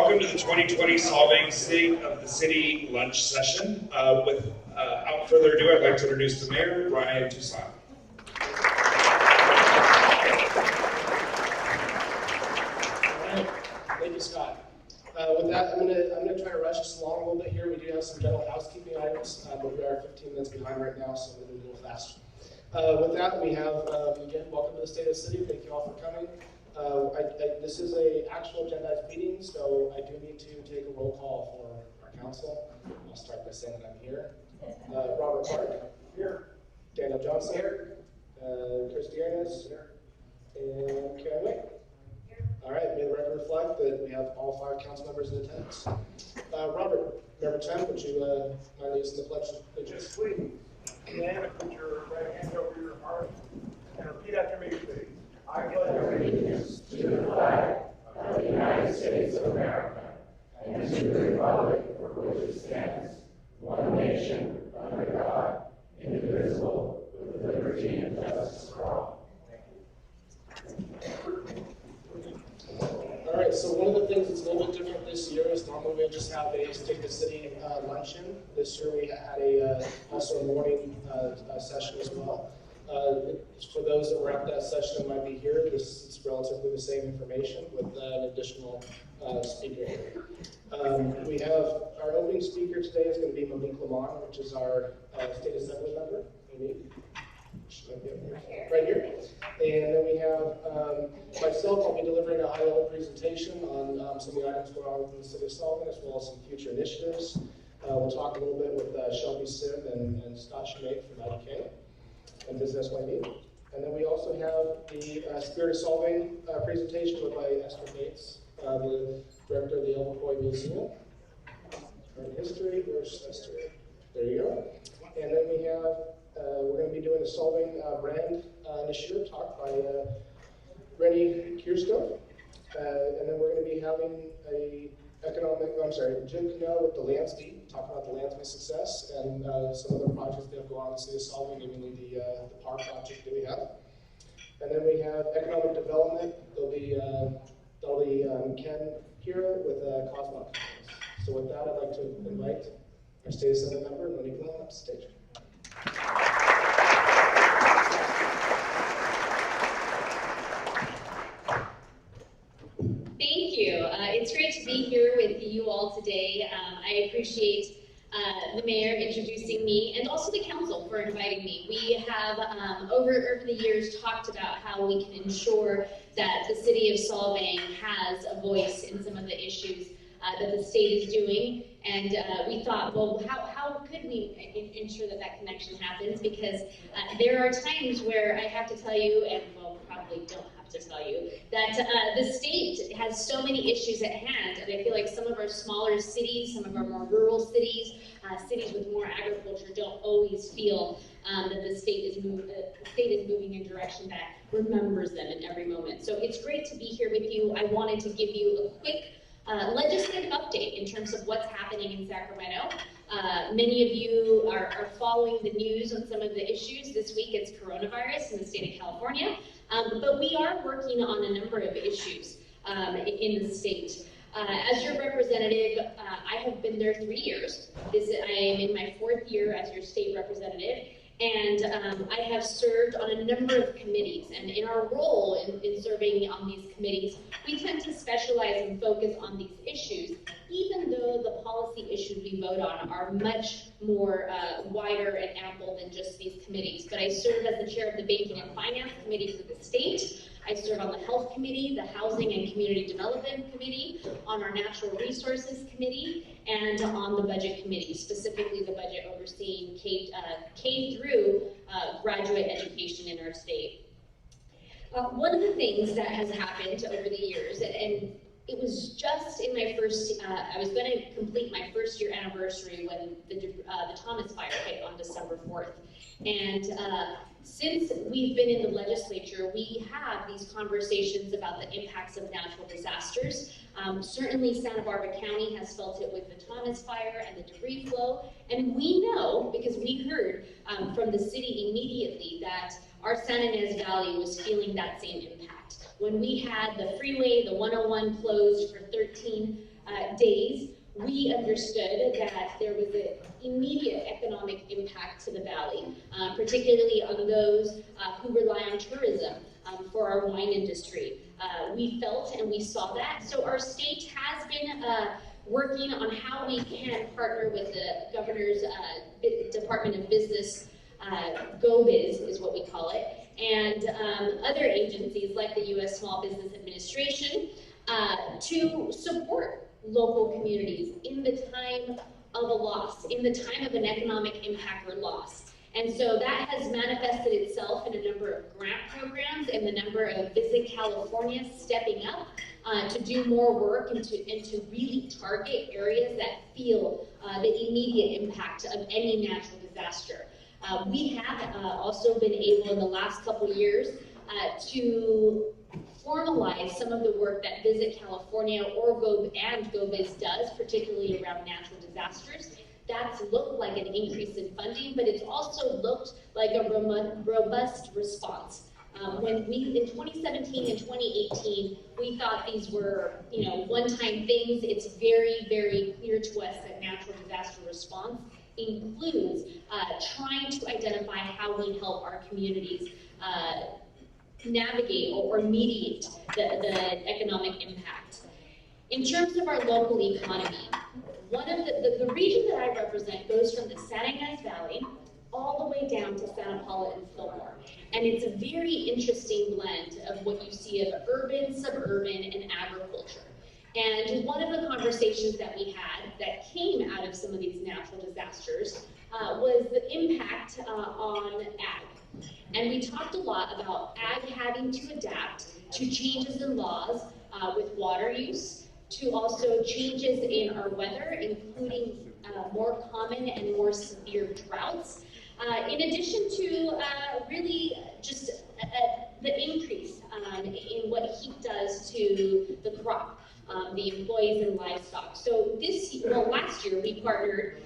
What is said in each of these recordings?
welcome to the 2020 Solvang State of the City lunch session. Without further ado, I'd like to introduce the mayor, Brian Toussaint. Thank you, Scott. With that, I'm gonna try to rush us along a little bit here. We do have some general housekeeping items, but we are 15 minutes behind right now, so I'm gonna move a little faster. With that, we have again, welcome to the State of the City. Thank you all for coming. This is an actual agendized meeting, so I do need to take a roll call for our council. I'll start by saying that I'm here. Robert Clark. Here. Daniel Johnson. Here. Christy Ernest. Here. And Karen Wick. Here. All right, may the record reflect that we have all 5 council members in attendance. Robert, Member 10, would you mind leading the pledge of allegiance? Please stand, put your right hand over your heart, and repeat after me, please. I pledge allegiance to the flag of the United States of America and to the republic for which it stands, one nation, under God, indivisible, with liberty and justice for all. All right, so one of the things that's a little bit different this year is normally we just have a State of the City luncheon. This year we had also a morning session as well. For those that were at that session that might be here, it's relatively the same information with an additional speaker here. We have our opening speaker today is going to be Monique Lamont, which is our State Assembly member. Monique. She might be up here. Right here. And then we have myself. I'll be delivering a high-level presentation on some of the items going on within the City of Solvang, as well as some future initiatives. We'll talk a little bit with Shelby Sim and Scott Schmake from IDK and Business YB. And then we also have the Spirit of Solvang presentation led by Esther Bates, the director of the Elvacoy Museum. Art history, where's Esther? There you go. And then we have, we're going to be doing a Solvang brand initiative talk by Rennie Kierskov. And then we're going to be having Jim Cannell with the Landsby, talk about the Landsby success and some other projects that have gone on in the City of Solvang, namely the park project that we have. And then we have economic development. There'll be Ken Hero with Cosmo. So with that, I'd like to invite our State Assembly member, Monique Lamont, up to stage. Thank you. It's great to be here with you all today. I appreciate the mayor introducing me and also the council for inviting me. We have over the years talked about how we can ensure that the City of Solvang has a voice in some of the issues that the state is doing, and we thought, well, how could we ensure that connection happens? Because there are times where I have to tell you, and well, probably don't have to tell you, that the state has so many issues at hand, and I feel like some of our smaller cities, some of our more rural cities, cities with more agriculture don't always feel that the state is moving in a direction that remembers them in every moment. So it's great to be here with you. I wanted to give you a quick legislative update in terms of what's happening in Sacramento. Many of you are following the news on some of the issues. This week it's coronavirus in the state of California, but we are working on a number of issues in the state. As your representative, I have been there 3 years. I am in my 4th year as your state representative, and I have served on a number of committees. And in our role in serving on these committees, we tend to specialize and focus on these issues, even though the policy issues we vote on are much more wider and ample than just these committees. But I serve as the chair of the Banking and Finance Committee for the state. I serve on the Health Committee, the Housing and Community Development Committee, on our Natural Resources Committee, and on the Budget Committee, specifically the budget overseeing K through graduate education in our state. One of the things that has happened over the years, and it was just in my first, I was going to complete my 1st year anniversary when the Thomas fire hit on December 4th. And since we've been in the legislature, we have these conversations about the impacts of natural disasters. Certainly Santa Barbara County has felt it with the Thomas fire and the debris flow. And we know, because we heard from the city immediately, that our San Ynez Valley was feeling that same impact. When we had the freeway, the 101 closed for 13 days, we understood that there was an immediate economic impact to the valley, particularly on those who rely on tourism for our wine industry. We felt and we saw that. So our state has been working on how we can partner with the governor's Department of Business, GoBiz is what we call it, and other agencies like the U.S. Small Business Administration to support local communities in the time of a loss, in the time of an economic impact or loss. And so that has manifested itself in a number of grant programs and the number of Visit California stepping up to do more work and to really target areas that feel the immediate impact of any natural disaster. We have also been able in the last couple years to formalize some of the work that Visit California or GoBiz does, particularly around natural disasters. That's looked like an increase in funding, but it's also looked like a robust response. When we, in 2017 and 2018, we thought these were, one-time things. It's very, very clear to us that natural disaster response includes trying to identify how we help our communities navigate or mediate the economic impact. In terms of our local economy, one of the region that I represent goes from the San Ynez Valley all the way down to Santa Paula and Fillmore. And it's a very interesting blend of what you see of urban, suburban, and agriculture. And one of the conversations that we had that came out of some of these natural disasters was the impact on ag. And we talked a lot about ag having to adapt to changes in laws with water use, to also changes in our weather, including more common and more severe droughts, in addition to really just the increase in what heat does to the crop, the employees and livestock. So last year we partnered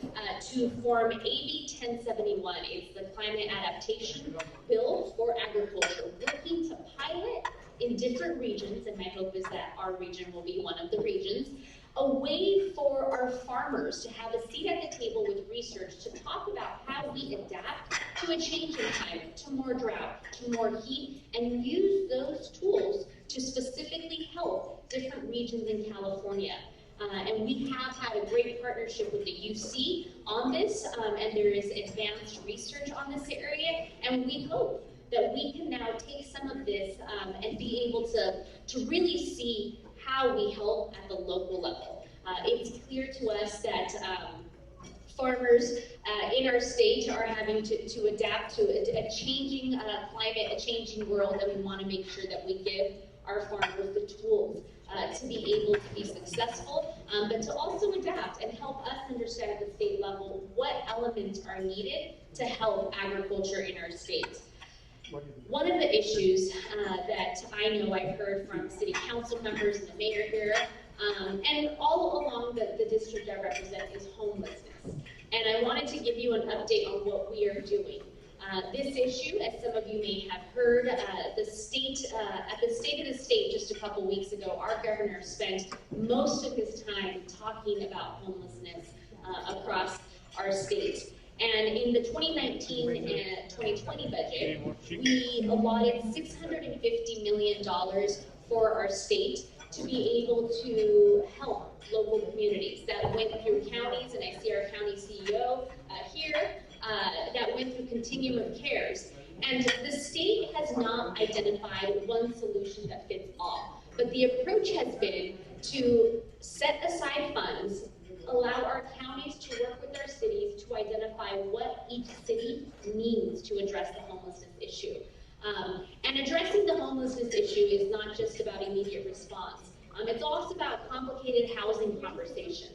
to form AB 1071. It's the climate adaptation bill for agriculture, working to pilot in different regions, and my hope is that our region will be one of the regions, a way for our farmers to have a seat at the table with research to talk about how we adapt to a changing climate, to more drought, to more heat, and use those tools to specifically help different regions in California. And we have had a great partnership with the UC on this, and there is advanced research on this area, and we hope that we can now take some of this and be able to really see how we help at the local level. It's clear to us that farmers in our state are having to adapt to a changing climate, a changing world, and we want to make sure that we give our farmers the tools to be able to be successful, but to also adapt and help us understand at the state level what elements are needed to help agriculture in our state. One of the issues that I know I've heard from city council members and the mayor here, and all along the district I represent, is homelessness. And I wanted to give you an update on what we are doing. This issue, as some of you may have heard, at the State of the State just a couple weeks ago, our governor spent most of his time talking about homelessness across our state. And in the 2019 and 2020 budget, we allotted $650 million for our state to be able to help local communities. That went through counties, and I see our county CEO here, that went through continuum of cares. And the state has not identified one solution that fits all, but the approach has been to set aside funds, allow our counties to work with our cities to identify what each city needs to address the homelessness issue. And addressing the homelessness issue is not just about immediate response. It's also about complicated housing conversation.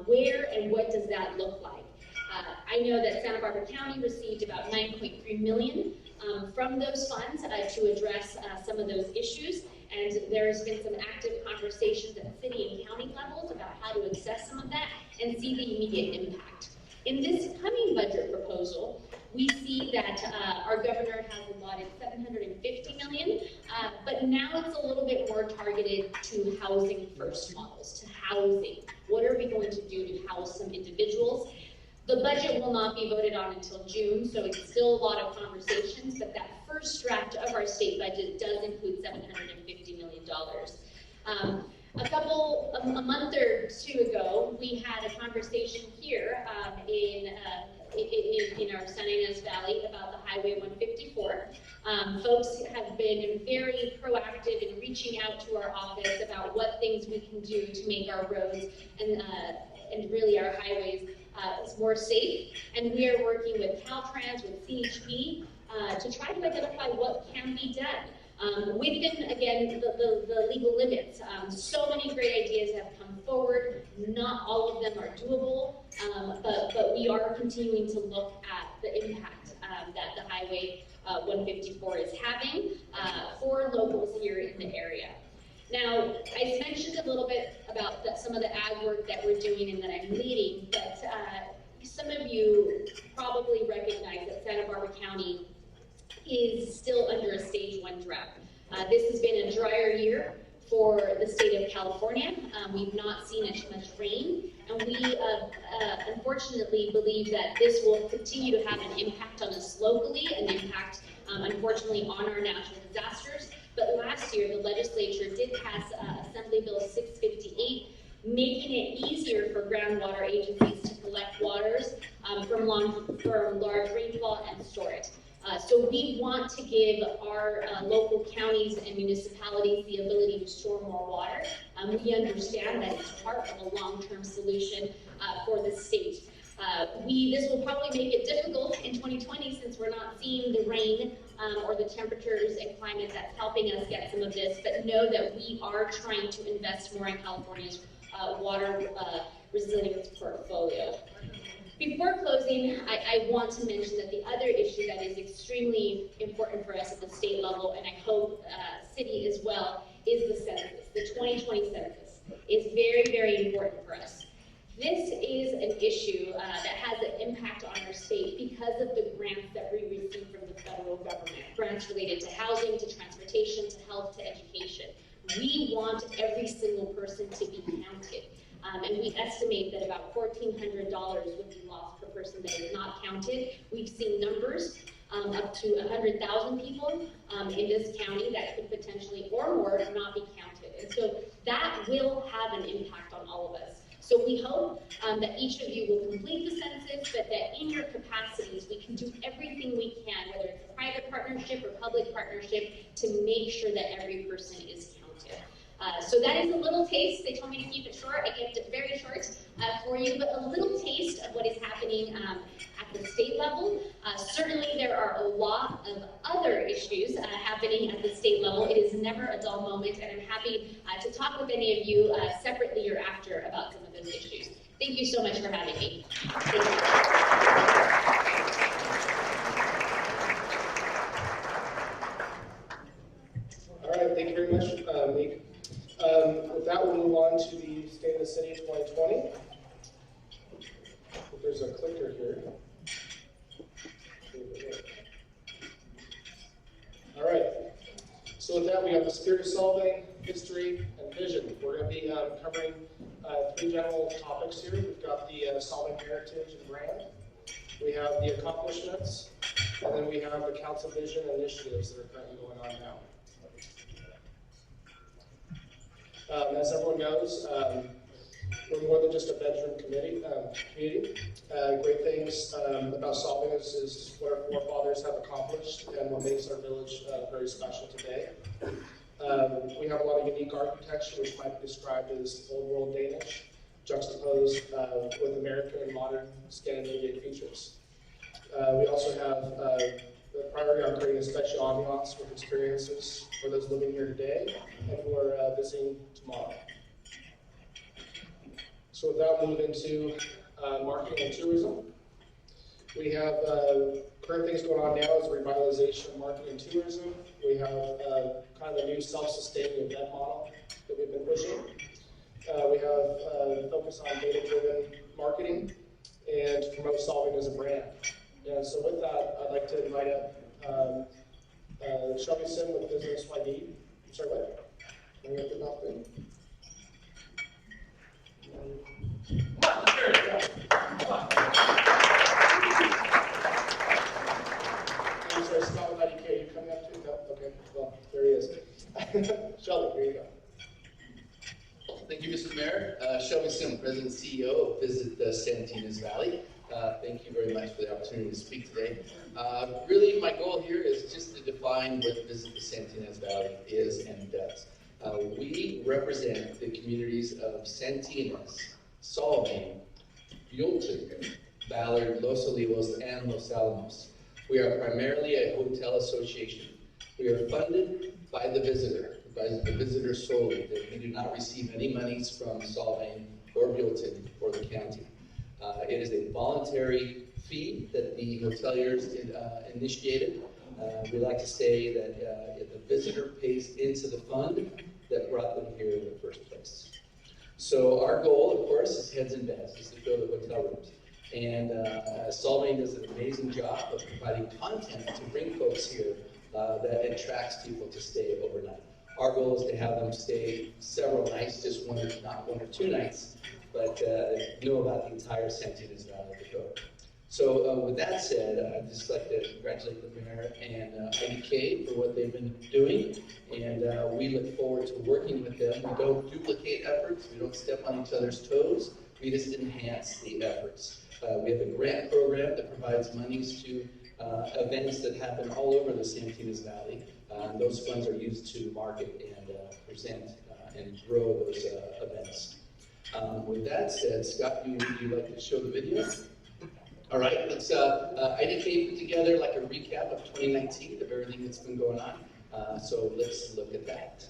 Where and what does that look like? I know that Santa Barbara County received about $9.3 million from those funds to address some of those issues. And there's been some active conversations at city and county levels about how to assess some of that and see the immediate impact. In this coming budget proposal, we see that our governor has allotted $750 million, but now it's a little bit more targeted to housing first models, to housing. What are we going to do to house some individuals? The budget will not be voted on until June, so it's still a lot of conversations, but that first draft of our state budget does include $750 million. A month or two ago, we had a conversation here in our San Ynez Valley about the Highway 154. Folks have been very proactive in reaching out to our office about what things we can do to make our roads and really our highways more safe. And we are working with Caltrans, with CHP, to try to identify what can be done. Within, again, the legal limits. So many great ideas have come forward. Not all of them are doable, but we are continuing to look at the impact that the Highway 154 is having for locals here in the area. Now, I mentioned a little bit about some of the ag work that we're doing and that I'm leading, but some of you probably recognize that Santa Barbara County is still under a stage 1 drought. This has been a drier year for the state of California. We've not seen as much rain, and we unfortunately believe that this will continue to have an impact on us locally, an impact, unfortunately, on our natural disasters. But last year, the legislature did pass Assembly Bill 658, making it easier for groundwater agencies to collect waters from large rainfall and store it. So we want to give our local counties and municipalities the ability to store more water. We understand that it's part of a long-term solution for the state. This will probably make it difficult in 2020 since we're not seeing the rain or the temperatures and climate that's helping us get some of this, but know that we are trying to invest more in California's water resilience portfolio. Before closing, I want to mention that the other issue that is extremely important for us at the state level, and I hope city as well, is the census. The 2020 census is very, very important for us. This is an issue that has an impact on our state because of the grants that we receive from the federal government. Grants related to housing, to transportation, to health, to education. We want every single person to be counted. And we estimate that about $1,400 would be lost per person that is not counted. We've seen numbers up to 100,000 people in this county that could potentially, or more, not be counted. And so that will have an impact on all of us. So we hope that each of you will complete the census, but that in your capacities, we can do everything we can, whether it's a private partnership or public partnership, to make sure that every person is counted. So that is a little taste. They told me to keep it short. I kept it very short for you, but a little taste of what is happening at the state level. Certainly there are a lot of other issues happening at the state level. It is never a dull moment, and I'm happy to talk with any of you separately or after about some of those issues. Thank you so much for having me. Thank you. All right, thank you very much, Meek. With that, we'll move on to the State of the City 2020. There's a clicker here. All right. So with that, we have the spirit of solving, history, and vision. We're going to be covering 3 general topics here. We've got the solving heritage and brand. We have the accomplishments, and then we have the council vision initiatives that are currently going on now. As everyone knows, we're more than just a bedroom community. Great things about Solvang is what our forefathers have accomplished and what makes our village very special today. We have a lot of unique architecture, which might be described as old world Danish, juxtaposed with American and modern Scandinavian features. We also have the priority on creating a special ambiance with experiences for those living here today and who are visiting tomorrow. So with that, we'll move into marketing and tourism. We have current things going on now is revitalization of marketing and tourism. We have kind of a new self-sustaining event model that we've been pushing. We have focus on data-driven marketing and to promote Solvang as a brand. And so with that, I'd like to invite up Shelby Sim with Business YD. I'm sorry, what? Bring up the mouth thing. Come on, let's hear it. Come on. I'm sorry, Scott with IDK, are you coming up too? No? Okay, well, there he is. Shelby, here you go. Thank you, Mr. Mayor. Shelby Sim, President and CEO of Visit the Santina's Valley. Thank you very much for the opportunity to speak today. Really, my goal here is just to define what Visit the Santina's Valley is and does. We represent the communities of Santinas, Solvang, Buellton, Ballard, Los Olivos, and Los Alamos. We are primarily a hotel association. We are funded by the visitor solely. We do not receive any monies from Solvang or Buellton or the county. It is a voluntary fee that the hoteliers initiated. We like to say that the visitor pays into the fund that brought them here in the first place. So our goal, of course, is heads and beds, is to fill the hotel rooms. And Solvang does an amazing job of providing content to bring folks here that attracts people to stay overnight. Our goal is to have them stay several nights, just not one or two nights, but know about the entire Santinas Valley of the Coast. So with that said, I'd just like to congratulate the mayor and IDK for what they've been doing, and we look forward to working with them. We don't duplicate efforts, we don't step on each other's toes, we just enhance the efforts. We have a grant program that provides monies to events that happen all over the Santinas Valley. Those funds are used to market and present and grow those events. With that said, Scott, would you like to show the video? All right, let's IDK put together like a recap of 2019 of everything that's been going on. So let's look at that.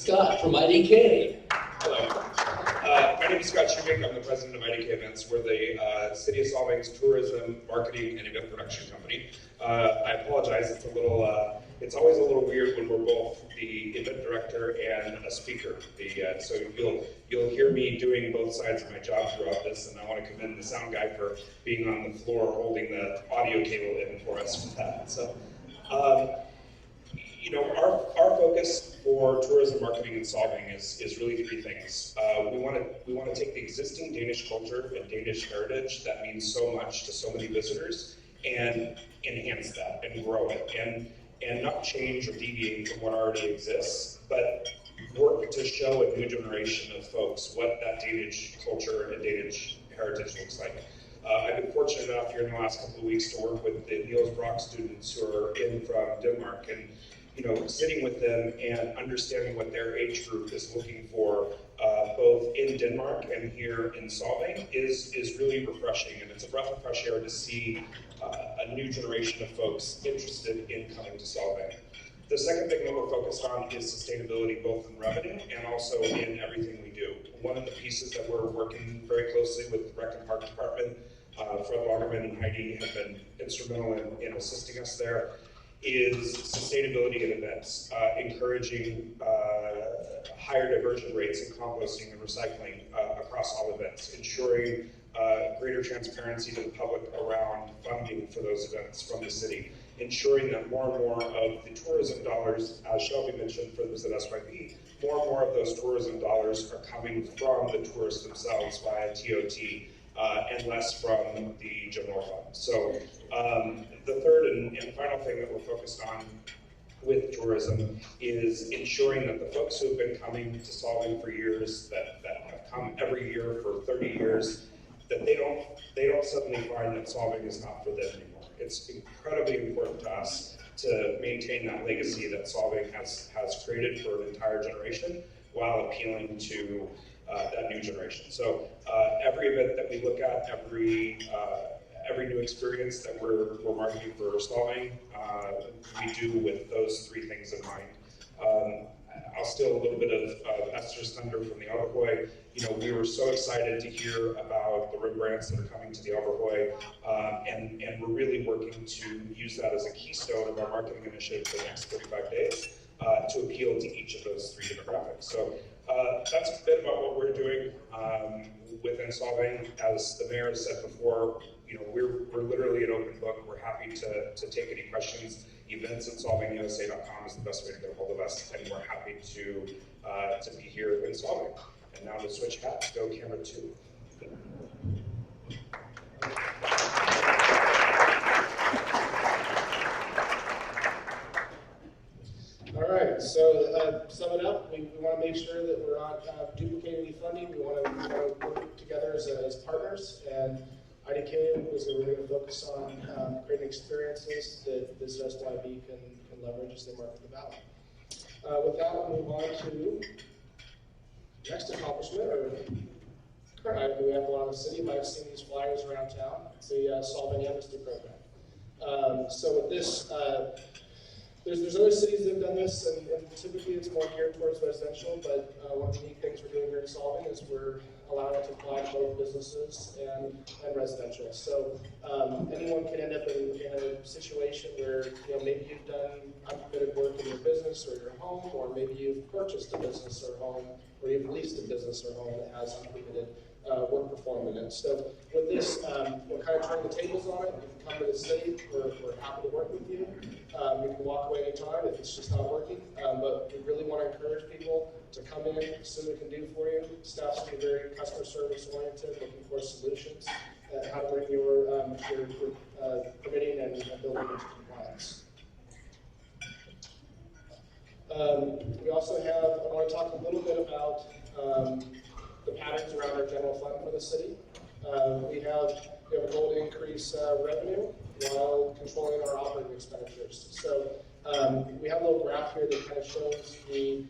Scott from IDK. Hello. My name is Scott Shoemaker. I'm the president of IDK Events. We're the City of Solvang's tourism, marketing, and event production company. I apologize. It's always a little weird when we're both the event director and a speaker. So you'll hear me doing both sides of my job throughout this, and I want to commend the sound guy for being on the floor holding the audio cable in for us for that. So. Our focus for tourism marketing and Solvang is really three things. We want to take the existing Danish culture and Danish heritage that means so much to so many visitors and enhance that and grow it and not change or deviate from what already exists, but work to show a new generation of folks what that Danish culture and Danish heritage looks like. I've been fortunate enough here in the last couple of weeks to work with the Niels Brock students who are in from Denmark, and sitting with them and understanding what their age group is looking for, both in Denmark and here in Solvang, is really refreshing, and it's a breath of fresh air to see a new generation of folks interested in coming to Solvang. The second thing that we're focused on is sustainability, both in revenue and also in everything we do. One of the pieces that we're working very closely with the Rec and Park Department, Fred Lagerman and Heidi have been instrumental in assisting us there, is sustainability in events, encouraging higher diversion rates in composting and recycling across all events, ensuring greater transparency to the public around funding for those events from the city, ensuring that more and more of the tourism dollars, as Shelby mentioned for those at SYP, more and more of those tourism dollars are coming from the tourists themselves via TOT and less from the general fund. So the third and final thing that we're focused on with tourism is ensuring that the folks who have been coming to Solvang for years, that have come every year for 30 years, that they don't suddenly find that Solvang is not for them anymore. It's incredibly important to us to maintain that legacy that Solvang has created for an entire generation while appealing to that new generation. So every event that we look at, every new experience that we're marketing for Solvang, we do with those three things in mind. I'll steal a little bit of Esther's thunder from the Overhoy. We were so excited to hear about the Rembrandts that are coming to the Overhoy, and we're really working to use that as a keystone of our marketing initiative for the next 45 days to appeal to each of those three demographics. So that's a bit about what we're doing within Solvang. As the mayor has said before, we're literally an open book. We're happy to take any questions. Events at solvangusa.com is the best way to get a hold of us, and we're happy to be here in Solvang. And now to switch hats, go camera 2. All right, so sum it up, we want to make sure that we're not duplicating any funding. We want to work together as partners, and IDK is we're going to focus on creating experiences that visitors YB can leverage as they market the valley. With that, we'll move on to next accomplishment, or current item we have a lot of the city. You might have seen these flyers around town. It's the Solvang Amnesty Program. So with this, there's other cities that have done this, and typically it's more geared towards residential, but one of the unique things we're doing here in Solvang is we're allowing it to apply to both businesses and residential. So anyone can end up in a situation where maybe you've done unpermitted work in your business or your home, or maybe you've purchased a business or home, or you've leased a business or home that has unpermitted work performed in it. So with this, we're kind of turning the tables on it. You can come to the city. We're happy to work with you. You can walk away anytime if it's just not working. But we really want to encourage people to come in, see what we can do for you. Staff's going to be very customer service oriented, looking for solutions, how to bring your permitting and building into compliance. We also I want to talk a little bit about the patterns around our general fund for the city. We have a goal to increase revenue while controlling our operating expenditures. So we have a little graph here that kind of shows the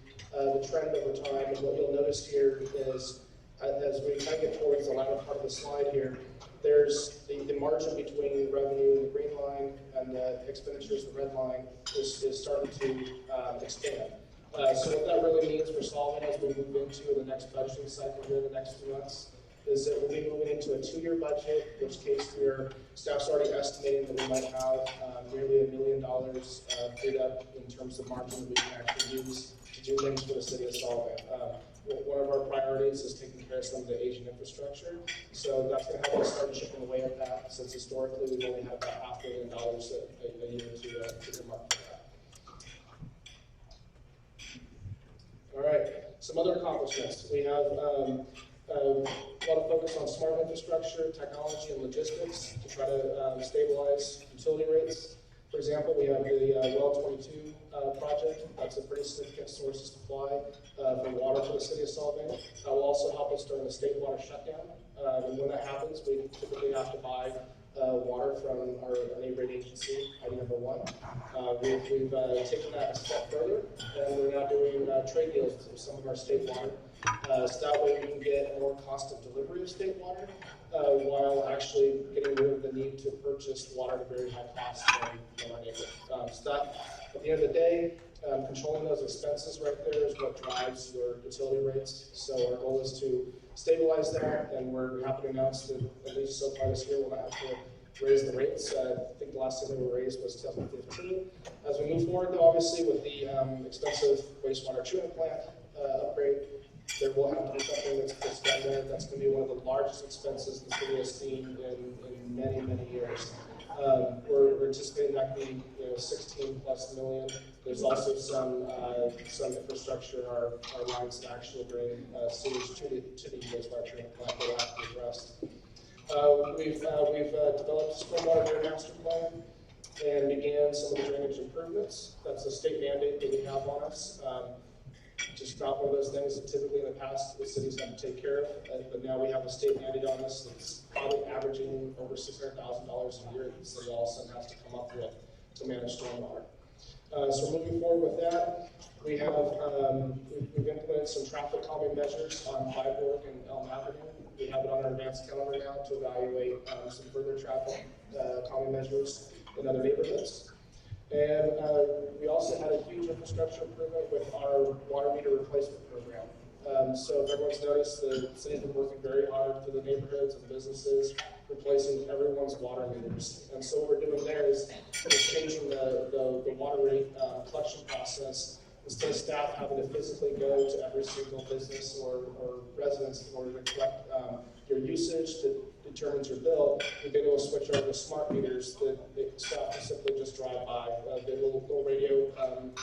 trend over time, and what you'll notice here is as we kind of get towards the latter part of the slide here, there's the margin between revenue in the green line and the expenditures, the red line, is starting to expand. So what that really means for Solvang as we move into the next budgeting cycle here in the next 2 months is that we'll be moving into a 2-year budget, in which case staff's already estimating that we might have nearly $1 million freed up in terms of margin that we can actually use to do things for the city of Solvang. One of our priorities is taking care of some of the aging infrastructure. So that's going to help us start chipping away at that, since historically we've only had about $500,000 a year to earmark for that. All right, some other accomplishments. We have a lot of focus on smart infrastructure, technology, and logistics to try to stabilize utility rates. For example, we have the Well 22 project. That's a pretty significant source of supply for water for the city of Solvang. That will also help us during the state water shutdown. And when that happens, we typically have to buy water from our neighboring agency, ID number 1. We've taken that a step further, and we're now doing trade deals with some of our state water. So that way we can get more cost of delivery of state water, while actually getting rid of the need to purchase water at a very high cost from our neighbor. So that, at the end of the day, controlling those expenses right there is what drives your utility rates. So our goal is to stabilize that, and we're happy to announce that at least so far this year we'll not have to raise the rates. I think the last time they were raised was 2015. As we move forward, though, obviously with the expensive wastewater treatment plant upgrade, there will have to be something that's done there. That's going to be one of the largest expenses the city has seen in many, many years. We're anticipating that to be 16+ million. There's also some infrastructure, our lines that actually bring sewage to the wastewater treatment plant that will have to be addressed. We've developed a stormwater master plan and began some of the drainage improvements. That's a state mandate that we have on us. Just not one of those things that typically in the past the cities have to take care of, but now we have a state mandate on us that's probably averaging over $600,000 a year that the city all of a sudden has to come up with to manage stormwater. So moving forward with that, we've implemented some traffic calming measures on Byborg and Elm Avenue. We have it on our advanced calendar now to evaluate some further traffic calming measures in other neighborhoods. And we also had a huge infrastructure improvement with our water meter replacement program. So if everyone's noticed, the city's been working very hard through the neighborhoods and businesses, replacing everyone's water meters. And so what we're doing there is changing the water rate collection process. Instead of staff having to physically go to every single business or residence in order to collect your usage that determines your bill, we've been able to switch over to smart meters that staff can simply just drive by. They have little radio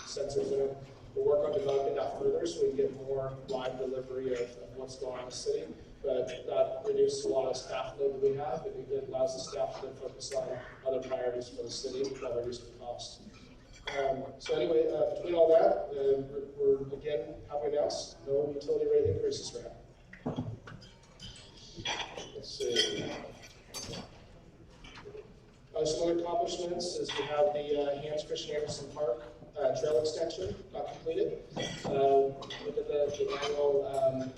sensors in them. We'll work on developing that further so we can get more live delivery of what's going on in the city. But that reduces a lot of staff load that we have, and it allows the staff to focus on other priorities for the city while reducing costs. So anyway, between all that, we're again happy to announce no utility rate increases for now. Let's see. Some other accomplishments is we have the Hans Christian Andersen Park trail extension not completed. We did the annual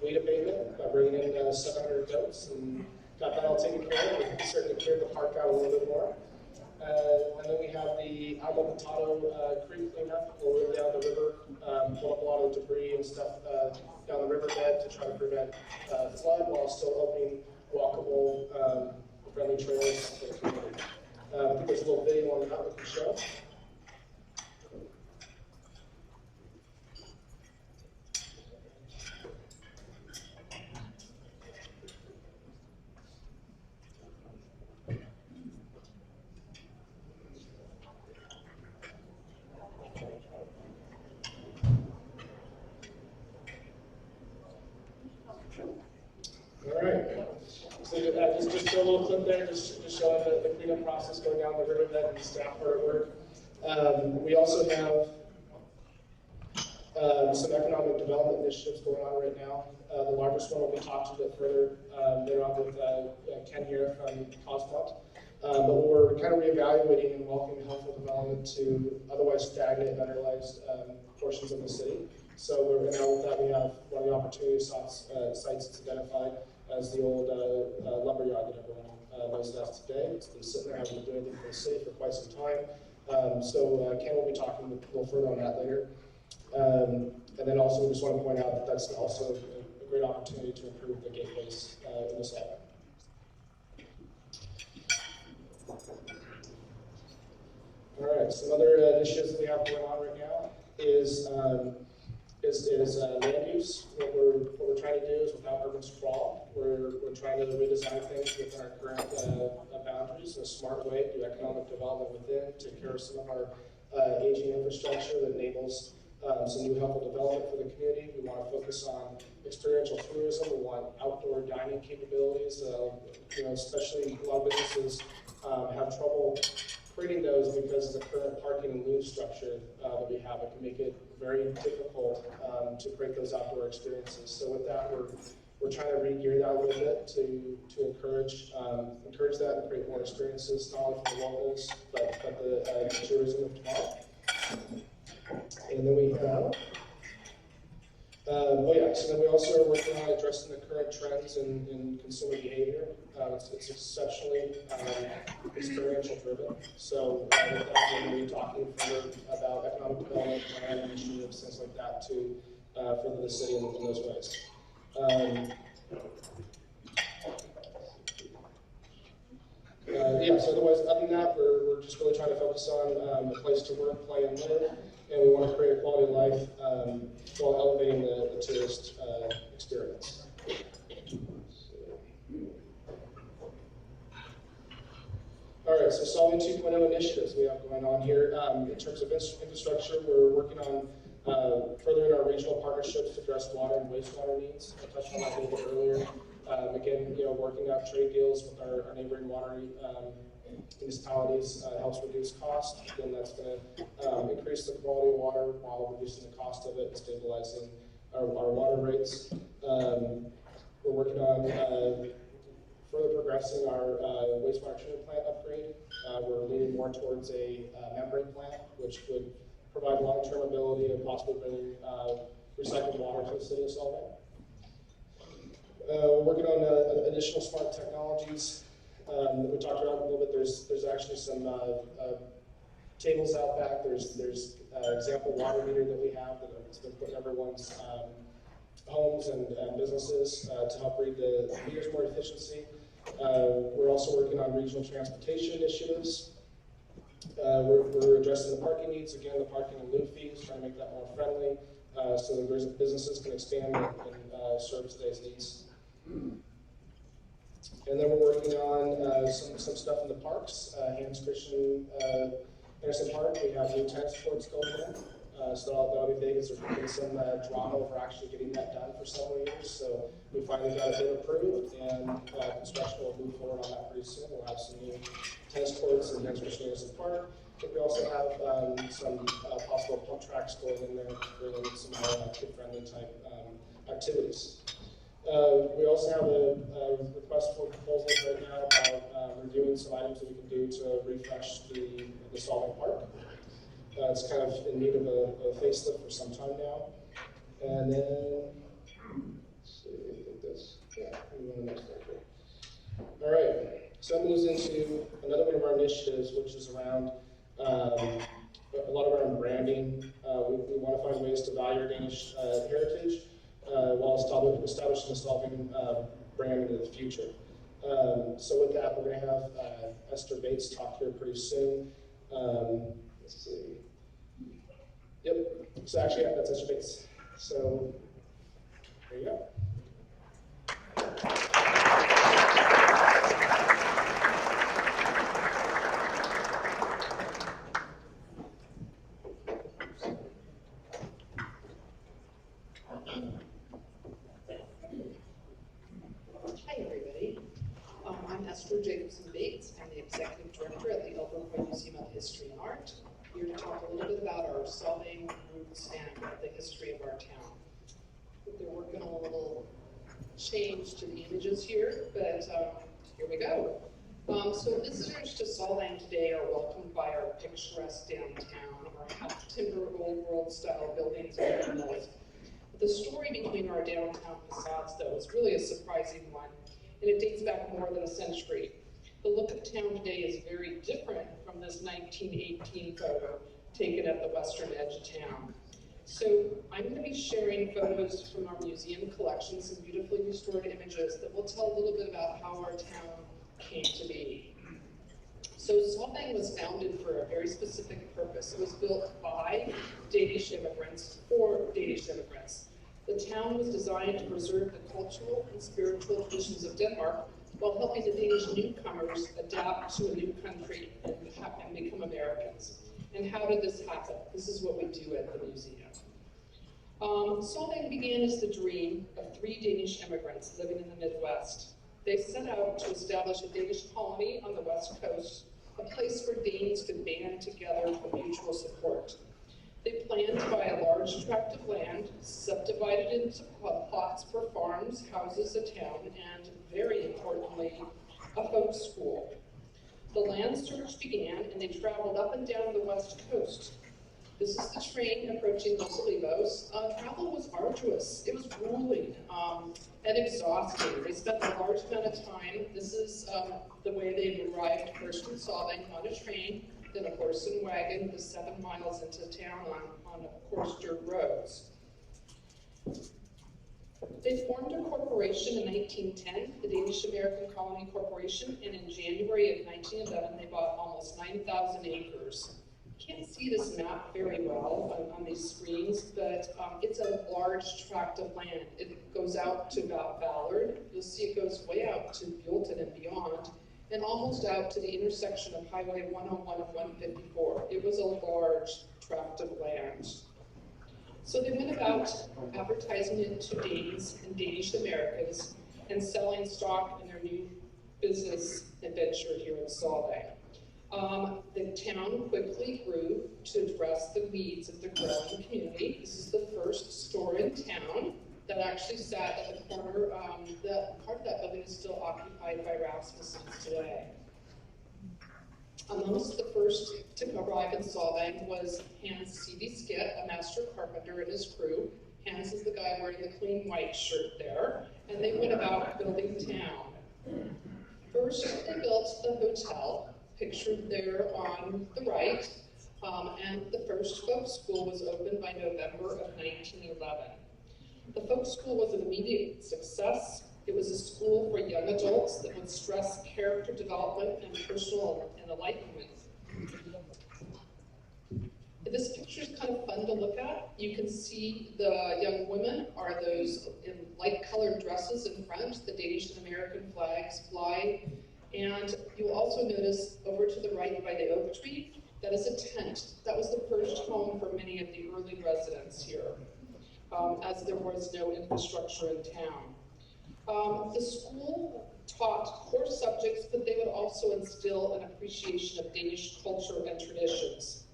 weed abatement by bringing in 700 goats and got that all taken care of. We certainly cleared the park out a little bit more. And then we have the Alma Potato Creek cleanup, where we're down the river, pull up a lot of debris and stuff down the riverbed to try to prevent flood while still opening walkable, friendly trails for the community. I think there's a little video on that we can show. All right. So just a little clip there, just showing the cleanup process going down the riverbed and the staff are at work. We also have some economic development initiatives going on right now. The largest one will be talked a bit further later on with Ken here from Cosmont. But we're kind of reevaluating and welcoming helpful development to otherwise stagnant and underutilized portions of the city. So now with that, we have one of the opportunity sites that's identified as the old lumberyard that everyone knows that's today. It's been sitting there, having to do anything for the city for quite some time. So Ken will be talking a little further on that later. And then also, we just want to point out that that's also a great opportunity to improve the gateways in the Solvang. All right, some other initiatives that we have going on right now is land use. What we're trying to do is, without urban sprawl, we're trying to redesign things within our current boundaries in a smart way, do economic development within, take care of some of our aging infrastructure that enables some new helpful development for the community. We want to focus on experiential tourism. We want outdoor dining capabilities. Especially a lot of businesses have trouble creating those because of the current parking and loop structure that we have. It can make it very difficult to create those outdoor experiences. So with that, we're trying to re-gear that a little bit to encourage that and create more experiences, not only for the locals, but the tourism of tomorrow. And then we have, so then we also are working on addressing the current trends in consumer behavior. It's exceptionally experiential driven. So with that, we're going to be talking further about economic development, plan initiatives, things like that to further the city in those ways. So otherwise, other than that, we're just really trying to focus on a place to work, play, and live, and we want to create a quality of life while elevating the tourist experience. All right, so Solvang 2.0 initiatives we have going on here. In terms of infrastructure, we're working on furthering our regional partnerships to address water and wastewater needs. I touched on that a little bit earlier. Again, working out trade deals with our neighboring water municipalities helps reduce cost. Again, that's going to increase the quality of water while reducing the cost of it and stabilizing our water rates. We're working on further progressing our wastewater treatment plant upgrade. We're leaning more towards a membrane plant, which would provide long-term ability and possibly bring recycled water to the city of Solvang. We're working on additional smart technologies that we talked about a little bit. There's actually some tables out back. There's example water meter that we have that's been put in everyone's homes and businesses to help read the meters more efficiency. We're also working on regional transportation initiatives. We're addressing the parking needs, again, the parking and loop fees, trying to make that more friendly so that businesses can expand and serve today's needs. And then we're working on some stuff in the parks. Hans Christian Anderson Park, we have new tennis courts going in. So that'll be big, as there's been some drama over actually getting that done for several years. So we finally got it approved, and construction will move forward on that pretty soon. We'll have some new tennis courts in Hans Christian Anderson Park. I think we also have some possible pump tracks going in there to bring in some more kid-friendly type activities. We also have a request for proposals right now about reviewing some items that we can do to refresh the Solvang Park. It's kind of in need of a facelift for some time now. And then, let's see, I think that's, move on to the next picture. All right, so that moves into another one of our initiatives, which is around a lot around branding. We want to find ways to value our Danish heritage while establishing a Solvang brand into the future. So with that, we're going to have Esther Bates talk here pretty soon. Let's see. Yep. So actually, yeah, that's Esther Bates. So there you go. Hi, everybody. I'm Esther Jacobson Bates. I'm the Executive Director at the Illinois Museum of History and Art. Here to talk a little bit about our Solvang roots and the history of our town. They're working on a little change to the images here, but here we go. So visitors to Solvang today are welcomed by our picturesque downtown, our half-timber old world style buildings and mills. The story between our downtown facades, though, is really a surprising one, and it dates back more than a century. The look of town today is very different from this 1918 photo taken at the western edge of town. So I'm going to be sharing photos from our museum collection, some beautifully restored images that will tell a little bit about how our town came to be. So Solvang was founded for a very specific purpose. It was built by Danish immigrants for Danish immigrants. The town was designed to preserve the cultural and spiritual traditions of Denmark while helping the Danish newcomers adapt to a new country and become Americans. And how did this happen? This is what we do at the museum. Solvang began as the dream of 3 Danish immigrants living in the Midwest. They set out to establish a Danish colony on the West Coast, a place where Danes could band together for mutual support. They planned to buy a large tract of land, subdivide it into plots for farms, houses, a town, and, very importantly, a folk school. The land search began, and they traveled up and down the West Coast. This is the train approaching Los Olivos. Travel was arduous. It was grueling and exhausting. They spent a large amount of time. This is the way they arrived first in Solvang on a train, then a horse and wagon, the 7 miles into town on coarse dirt roads. They formed a corporation in 1910, the Danish American Colony Corporation, and in January of 1911, they bought almost 9,000 acres. You can't see this map very well on these screens, but it's a large tract of land. It goes out to about Ballard. You'll see it goes way out to Buellton and beyond, and almost out to the intersection of Highway 101 and 154. It was a large tract of land. So they went about advertising it to Danes and Danish Americans and selling stock in their new business adventure here in Solvang. The town quickly grew to address the needs of the growing community. This is the first store in town that actually sat at the corner. The part of that building is still occupied by Rasmussen's today. Amongst the first to arrive in Solvang was Hans C.V. Skit, a master carpenter, and his crew. Hans is the guy wearing the clean white shirt there, and they went about building town. First, they built the hotel, pictured there on the right, and the first folk school was opened by November of 1911. The folk school was an immediate success. It was a school for young adults that would stress character development and personal enlightenment. This picture is kind of fun to look at. You can see the young women are those in light-colored dresses in front. The Danish and American flags fly. And you'll also notice over to the right by the oak tree, that is a tent. That was the first home for many of the early residents here, as there was no infrastructure in town. The school taught core subjects, but they would also instill an appreciation of Danish culture and traditions.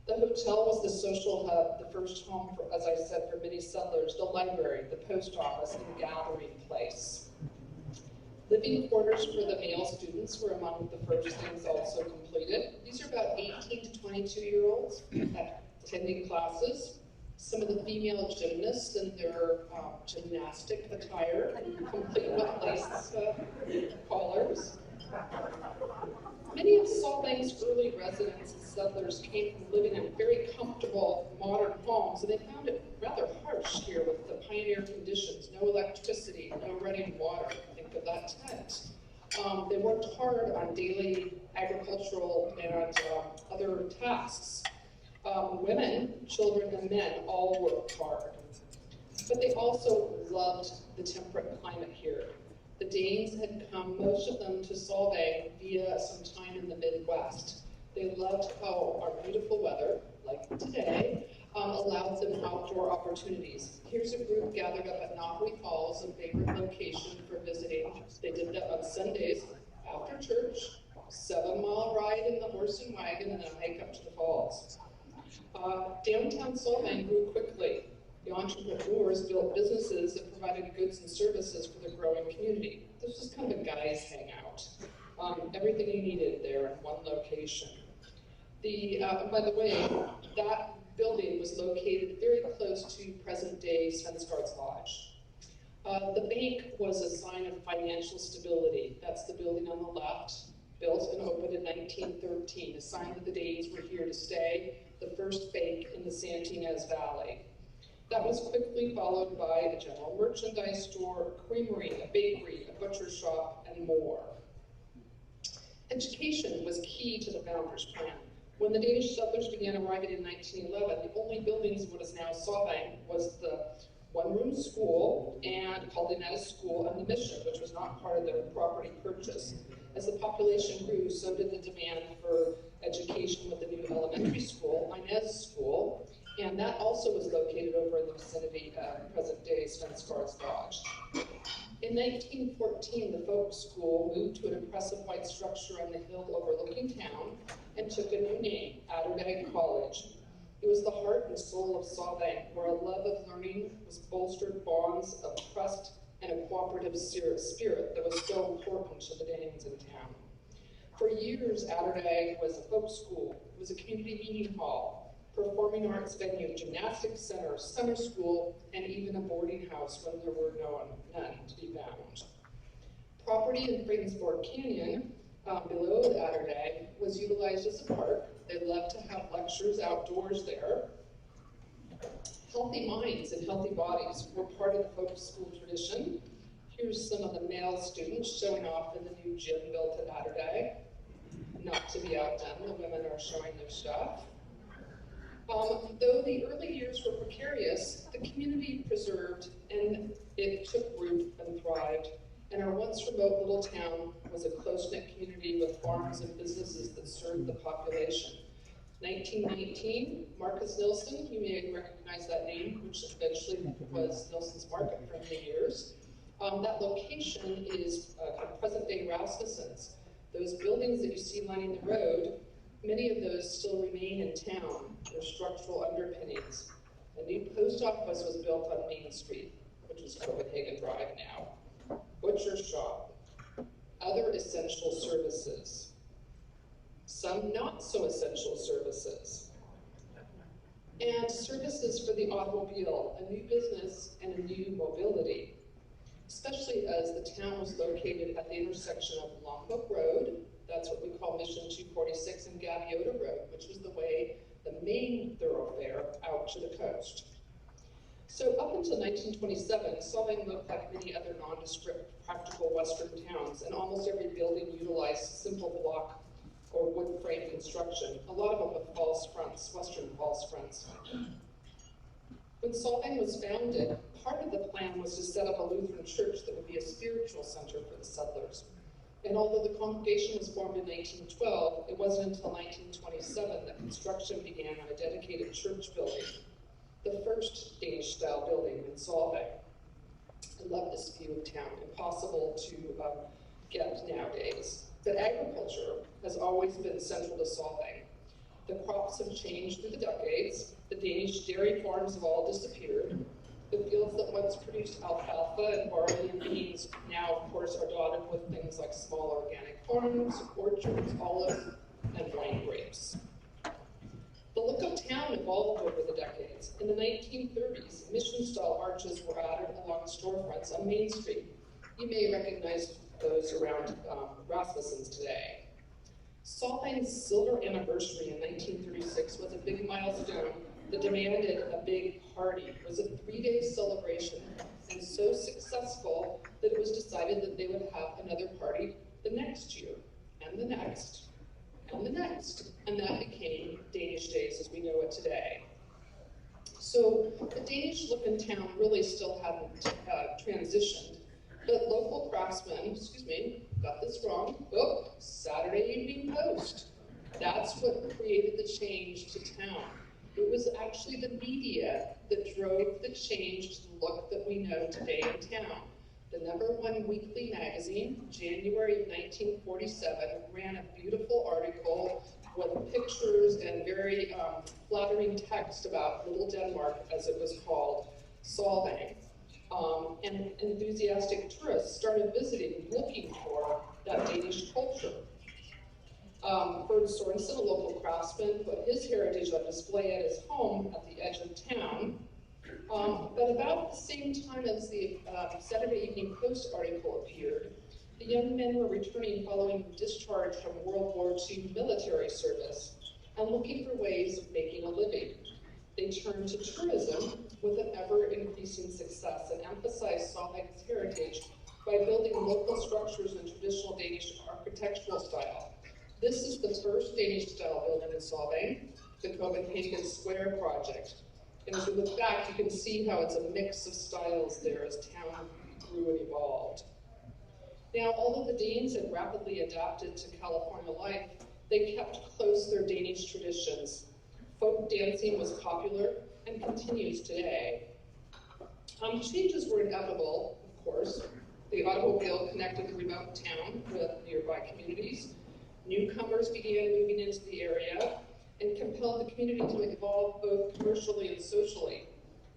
The hotel was the social hub, the first home, for, as I said, for many settlers, the library, the post office, and gathering place. Living quarters for the male students were among the first things also completed. These are about 18 to 22-year-olds attending classes. Some of the female gymnasts in their gymnastic attire, complete with lace collars. Many of Solvang's early residents and settlers came from living in very comfortable modern homes, and they found it rather harsh here with the pioneer conditions, no electricity, no running water. Think of that tent. They worked hard on daily agricultural and other tasks. Women, children, and men all worked hard. But they also loved the temperate climate here. The Danes had come, most of them, to Solvang via some time in the Midwest. They loved how our beautiful weather, like today, allowed them outdoor opportunities. Here's a group gathered up at Nahui Falls, a favorite location for visiting. They did that on Sundays after church, 7-mile ride in the horse and wagon, and then a hike up to the falls. Downtown Solvang grew quickly. The entrepreneurs built businesses that provided goods and services for the growing community. This was kind of a guy's hangout. Everything you needed there in one location. By the way, that building was located very close to present-day Svensgaard's Lodge. The bank was a sign of financial stability. That's the building on the left, built and opened in 1913, a sign that the Danes were here to stay. the first bake in the Santinez Valley. That was quickly followed by a general merchandise store, a creamery, a bakery, a butcher shop, and more. Education was key to the founders' plan. When the Danish settlers began arriving in 1911, the only buildings in what is now Solvang was the one-room school and called the Inez School and the mission, which was not part of their property purchase. As the population grew, so did the demand for education with the new elementary school, Inez School, and that also was located over in the vicinity of present-day Svenskar's Lodge. In 1914, the folk school moved to an impressive white structure on the hill overlooking town and took a new name, Atterdag College. It was the heart and soul of Solvang, where a love of learning was bolstered bonds of trust and a cooperative spirit that was so important to the Danes in town. For years, Atterdag was a folk school. It was a community meeting hall, performing arts venue, gymnastics center, summer school, and even a boarding house when there were none to be found. Property in Fredensborg Canyon, below the Atterdag, was utilized as a park. They loved to have lectures outdoors there. Healthy minds and healthy bodies were part of the folk school tradition. Here's some of the male students showing off in the new gym built at Atterdag. Not to be outdone, the women are showing their stuff. Though the early years were precarious, the community preserved and it took root and thrived. And our once remote little town was a close-knit community with farms and businesses that served the population. 1919, Marcus Nilsson, you may recognize that name, which eventually was Nilsson's Market for many years. That location is present-day Rasmussen's. Those buildings that you see lining the road, many of those still remain in town. They're structural underpinnings. A new post office was built on Main Street, which is Copenhagen Drive now. Butcher shop, other essential services, some not so essential services, and services for the automobile, a new business and a new mobility, especially as the town was located at the intersection of Longhook Road, that's what we call Mission 246, and Gaviota Road, which was the main thoroughfare out to the coast. So up until 1927, Solvang looked like many other nondescript, practical Western towns, and almost every building utilized simple block or wood frame construction, a lot of them with false fronts, Western false fronts. When Solvang was founded, part of the plan was to set up a Lutheran church that would be a spiritual center for the settlers. And although the congregation was formed in 1912, it wasn't until 1927 that construction began on a dedicated church building, the first Danish-style building in Solvang. I love this view of town, impossible to get nowadays. But agriculture has always been central to Solvang. The crops have changed through the decades. The Danish dairy farms have all disappeared. The fields that once produced alfalfa and barley and beans now, of course, are dotted with things like small organic farms, orchards, olives, and wine grapes. The look of town evolved over the decades. In the 1930s, mission-style arches were added along storefronts on Main Street. You may recognize those around Rasmussen's today. Solvang's silver anniversary in 1936 was a big milestone that demanded a big party. It was a 3-day celebration, and so successful that it was decided that they would have another party the next year, and the next, and the next, and that became Danish Days as we know it today. So the Danish look in town really still hadn't transitioned, but local craftsmen, got this wrong, Saturday Evening Post. That's what created the change to town. It was actually the media that drove the change to the look that we know today in town. The #1 weekly magazine, January of 1947, ran a beautiful article with pictures and very flattering text about Little Denmark, as it was called, Solvang. And enthusiastic tourists started visiting, looking for that Danish culture. Bert Sorensen, a local craftsman, put his heritage on display at his home at the edge of town. But about the same time as the Saturday Evening Post article appeared, the young men were returning following discharge from World War II military service. and looking for ways of making a living. They turned to tourism with an ever-increasing success and emphasized Solvang's heritage by building local structures in traditional Danish architectural style. This is the first Danish-style building in Solvang, the Copenhagen Square project. And as we look back, you can see how it's a mix of styles there as town grew and evolved. Now, although the Danes had rapidly adapted to California life, they kept close their Danish traditions. Folk dancing was popular and continues today. Changes were inevitable, of course. The automobile connected the remote town with nearby communities. Newcomers began moving into the area and compelled the community to evolve both commercially and socially.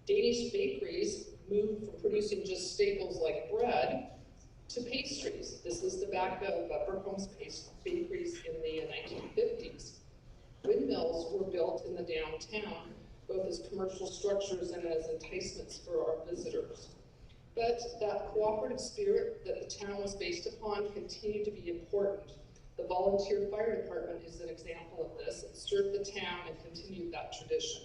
Danish bakeries moved from producing just staples like bread to pastries. This is the back of Bergholm's bakeries in the 1950s. Windmills were built in the downtown, both as commercial structures and as enticements for our visitors. But that cooperative spirit that the town was based upon continued to be important. The volunteer fire department is an example of this. It served the town and continued that tradition.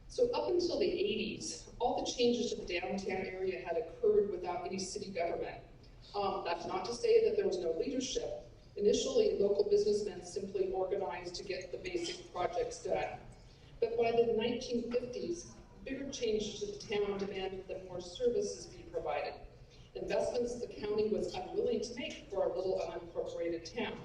So up until the 80s, all the changes to the downtown area had occurred without any city government. That's not to say that there was no leadership. Initially, local businessmen simply organized to get the basic projects done. But by the 1950s, bigger changes to the town demanded that more services be provided. Investments the county was unwilling to make for a little unincorporated town.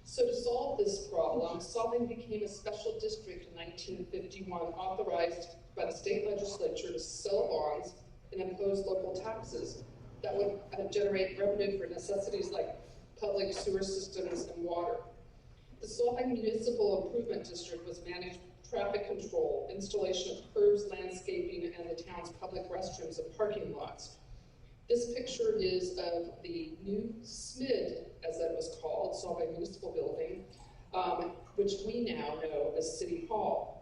So to solve this problem, Solvang became a special district in 1951, authorized by the state legislature to sell bonds and impose local taxes that would generate revenue for necessities like public sewer systems and water. The Solvang Municipal Improvement District was managed traffic control, installation of curbs, landscaping, and the town's public restrooms and parking lots. This picture is of the new SMID, as that was called, Solvang Municipal Building, which we now know as City Hall.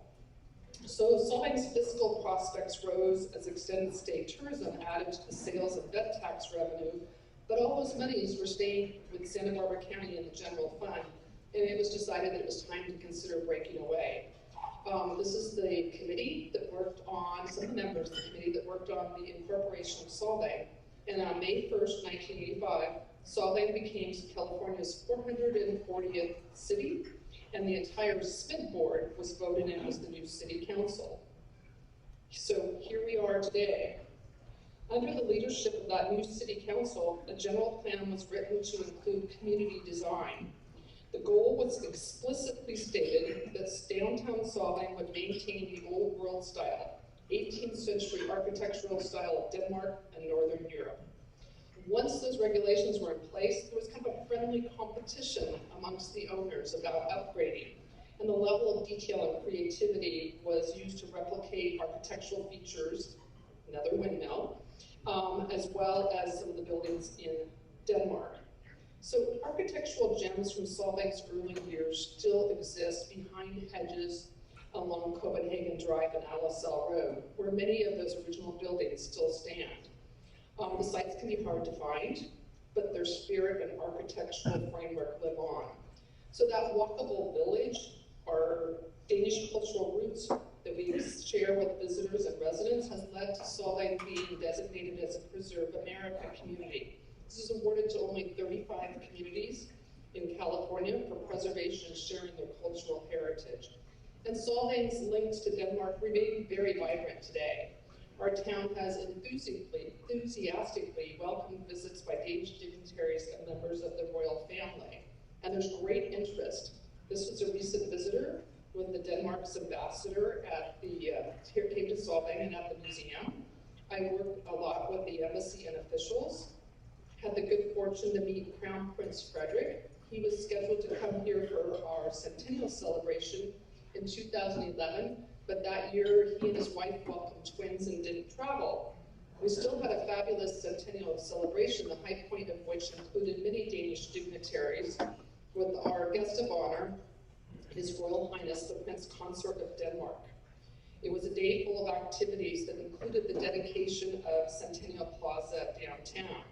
So Solvang's fiscal prospects rose as extended state tourism added to the sales and vet tax revenue, but all those monies were staying with Santa Barbara County in the general fund, and it was decided that it was time to consider breaking away. This is the committee that worked on, some of the members of the committee that worked on the incorporation of Solvang. And on May 1st, 1985, Solvang became California's 440th city, and the entire SMID board was voted in as the new city council. So here we are today. Under the leadership of that new city council, a general plan was written to include community design. The goal was explicitly stated that downtown Solvang would maintain the old world style, 18th century architectural style of Denmark and Northern Europe. Once those regulations were in place, there was kind of a friendly competition amongst the owners about upgrading, and the level of detail and creativity was used to replicate architectural features, another windmill, as well as some of the buildings in Denmark. So architectural gems from Solvang's early years still exist behind hedges along Copenhagen Drive and LSL Road, where many of those original buildings still stand. The sites can be hard to find, but their spirit and architectural framework live on. So that walkable village, our Danish cultural roots that we share with visitors and residents, has led to Solvang being designated as a Preserve America community. This is awarded to only 35 communities in California for preservation and sharing their cultural heritage. And Solvang's links to Denmark remain very vibrant today. Our town has enthusiastically welcomed visits by Danish dignitaries and members of the royal family. And there's great interest. This was a recent visitor with the Denmark's ambassador at the, came to Solvang and at the museum. I worked a lot with the embassy and officials. Had the good fortune to meet Crown Prince Frederick. He was scheduled to come here for our centennial celebration in 2011, but that year he and his wife welcomed twins and didn't travel. We still had a fabulous centennial celebration, the high point of which included many Danish dignitaries, with our guest of honor, His Royal Highness, the Prince Consort of Denmark. It was a day full of activities that included the dedication of Centennial Plaza downtown.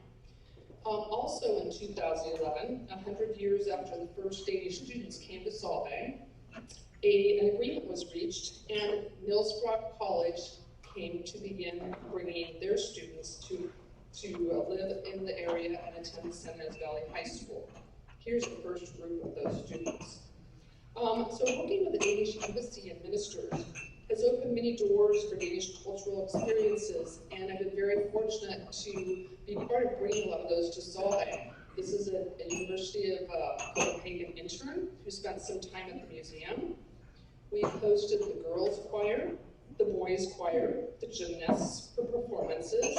Also in 2011, 100 years after the first Danish students came to Solvang, an agreement was reached, and Millsbrook College came to begin bringing their students to live in the area and attend San Ynez Valley High School. Here's the first group of those students. So working with the Danish Embassy and ministers has opened many doors for Danish cultural experiences, and I've been very fortunate to be part of bringing a lot of those to Solvang. This is a University of Copenhagen intern who spent some time at the museum. We hosted the girls' choir, the boys' choir, the gymnasts for performances.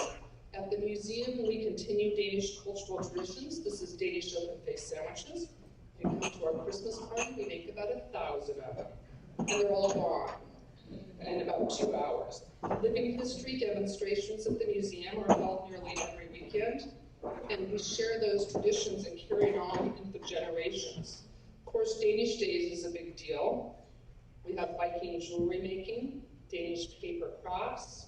At the museum, we continue Danish cultural traditions. This is Danish open-faced sandwiches. If you come to our Christmas party, we make about 1,000 of them, and they're all gone in about 2 hours. Living history demonstrations at the museum are held nearly every weekend, and we share those traditions and carry it on into the generations. Of course, Danish Days is a big deal. We have Viking jewelry making, Danish paper crafts,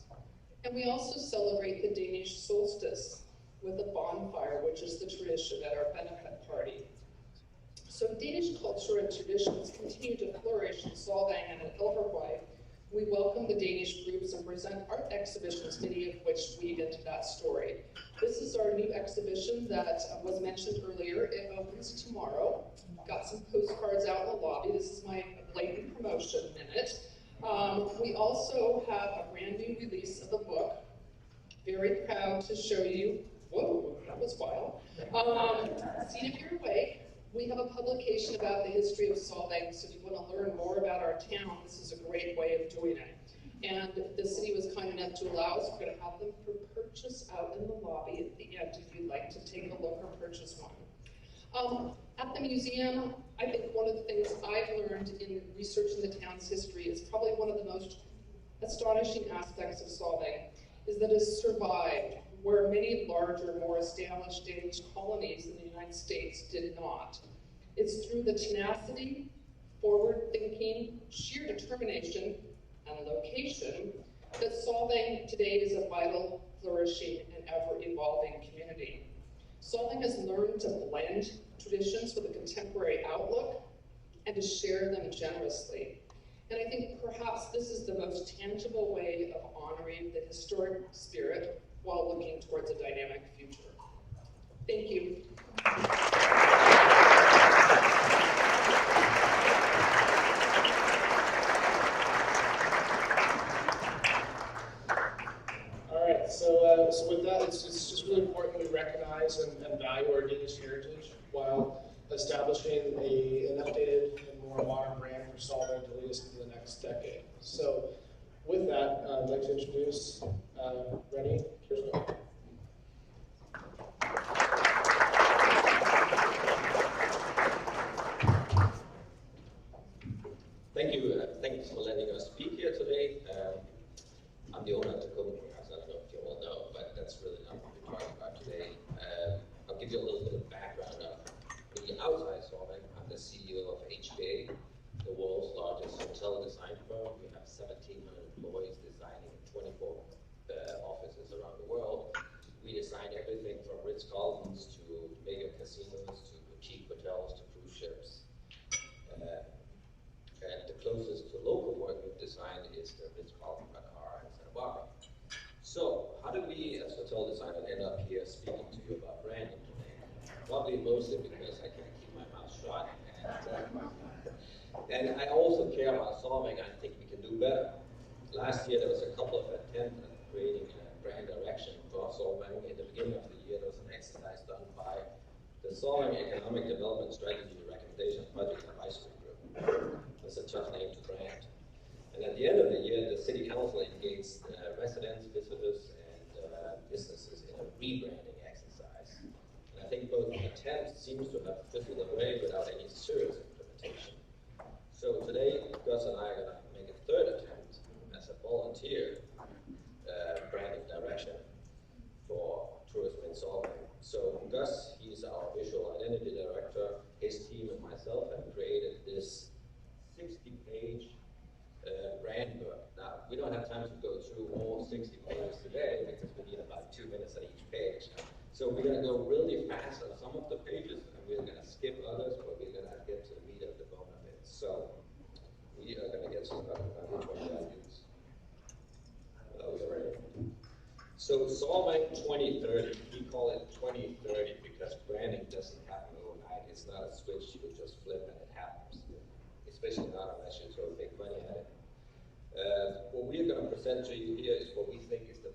and we also celebrate the Danish solstice with a bonfire, which is the tradition at our benefit party. So Danish culture and traditions continue to flourish in Solvang and in Ilverwey. We welcome the Danish groups and present art exhibitions, many of which weave into that story. This is our new exhibition that was mentioned earlier. It opens tomorrow. Got some postcards out in the lobby. This is my blatant promotion minute. We also have a brand new release of a book. Very proud to show you. Whoa, that was wild. Scene of Your Way. We have a publication about the history of Solvang, so if you want to learn more about our town, this is a great way of doing it. And the city was kind enough to allow us. We're going to have them for purchase out in the lobby at the end if you'd like to take a look or purchase one. At the museum, I think one of the things I've learned in researching the town's history is probably one of the most astonishing aspects of Solvang is that it's survived where many larger, more established Danish colonies in the United States did not. It's through the tenacity, forward thinking, sheer determination, and location that Solvang today is a vital, flourishing, and ever-evolving community. Solvang has learned to blend traditions with a contemporary outlook and to share them generously. And I think perhaps this is the most tangible way of honoring the historic spirit while looking towards a dynamic future. Thank you. All right, so with that, it's just really important we recognize and value our Danish heritage while establishing an updated and more modern brand for Solvang to lead us into the next decade. So with that, I'd like to introduce Rennie Kirsner. Thank you. Thanks for letting us speak here today. I'm the owner of the Copenhagen House. I don't know if you all know, but that's really not what we're talking about today. I'll give you a little bit of background of the outside Solvang. I'm the CEO of HBA, the world's largest hotel design firm. We have 1,700 employees designing 24 offices around the world. We design everything from Ritz-Carltons to mega casinos to boutique hotels to cruise ships. And the closest to local work we've designed is the Ritz-Carlton Dakar in Santa Barbara. So, how did we as hotel designers end up here speaking to you about branding today? Probably mostly because I can't keep my mouth shut. And I also care about Solvang. I think we can do better. Last year there was a couple of attempts at creating a brand direction for Solvang. In the beginning of the year there was an exercise done by the Solvang Economic Development Strategy Recommendation Project Advisory Group. That's a tough name to brand. And at the end of the year, the City Council engaged residents, visitors, and businesses in a rebranding exercise. And I think both attempts seems to have fizzled away without any serious implementation. So today, Gus and I are going to make a third attempt as a volunteer branding direction for tourism in Solvang. So Gus, he's our visual identity director. His team and myself have created this 60-page brand book. Now, we don't have time to go through all 60 pages today because we need about 2 minutes on each page. So we're going to go really fast on some of the pages and we're going to skip others, but we're going to get to the meat of the bone of it. So We are going to get started on 25 minutes. We are ready. So Solvang 2030, we call it 2030 because branding doesn't happen overnight. It's not a switch you just flip and it happens, especially not unless you throw big money at it. What we're going to present to you here is what we think is the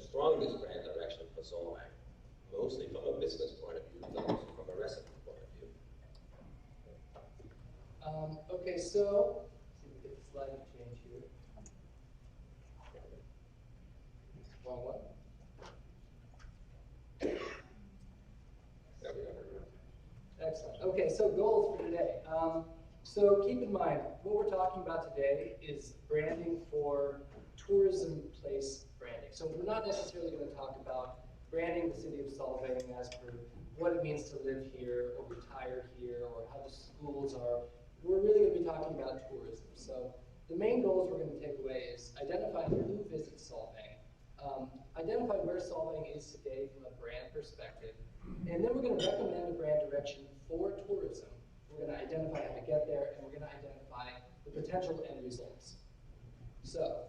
strongest brand direction for Solvang, mostly from a business point of view, not also from a resident point of view. Okay, so, see if we get the slide to change here. Wrong one. There we go. Excellent. Okay, so goals for today. So keep in mind, what we're talking about today is branding for tourism place branding. So we're not necessarily going to talk about branding the city of Solvang as per what it means to live here or retire here or how the schools are. We're really going to be talking about tourism. So the main goals we're going to take away is identify who visits Solvang, identify where Solvang is today from a brand perspective, and then we're going to recommend a brand direction for tourism. We're going to identify how to get there, and we're going to identify the potential end results. So,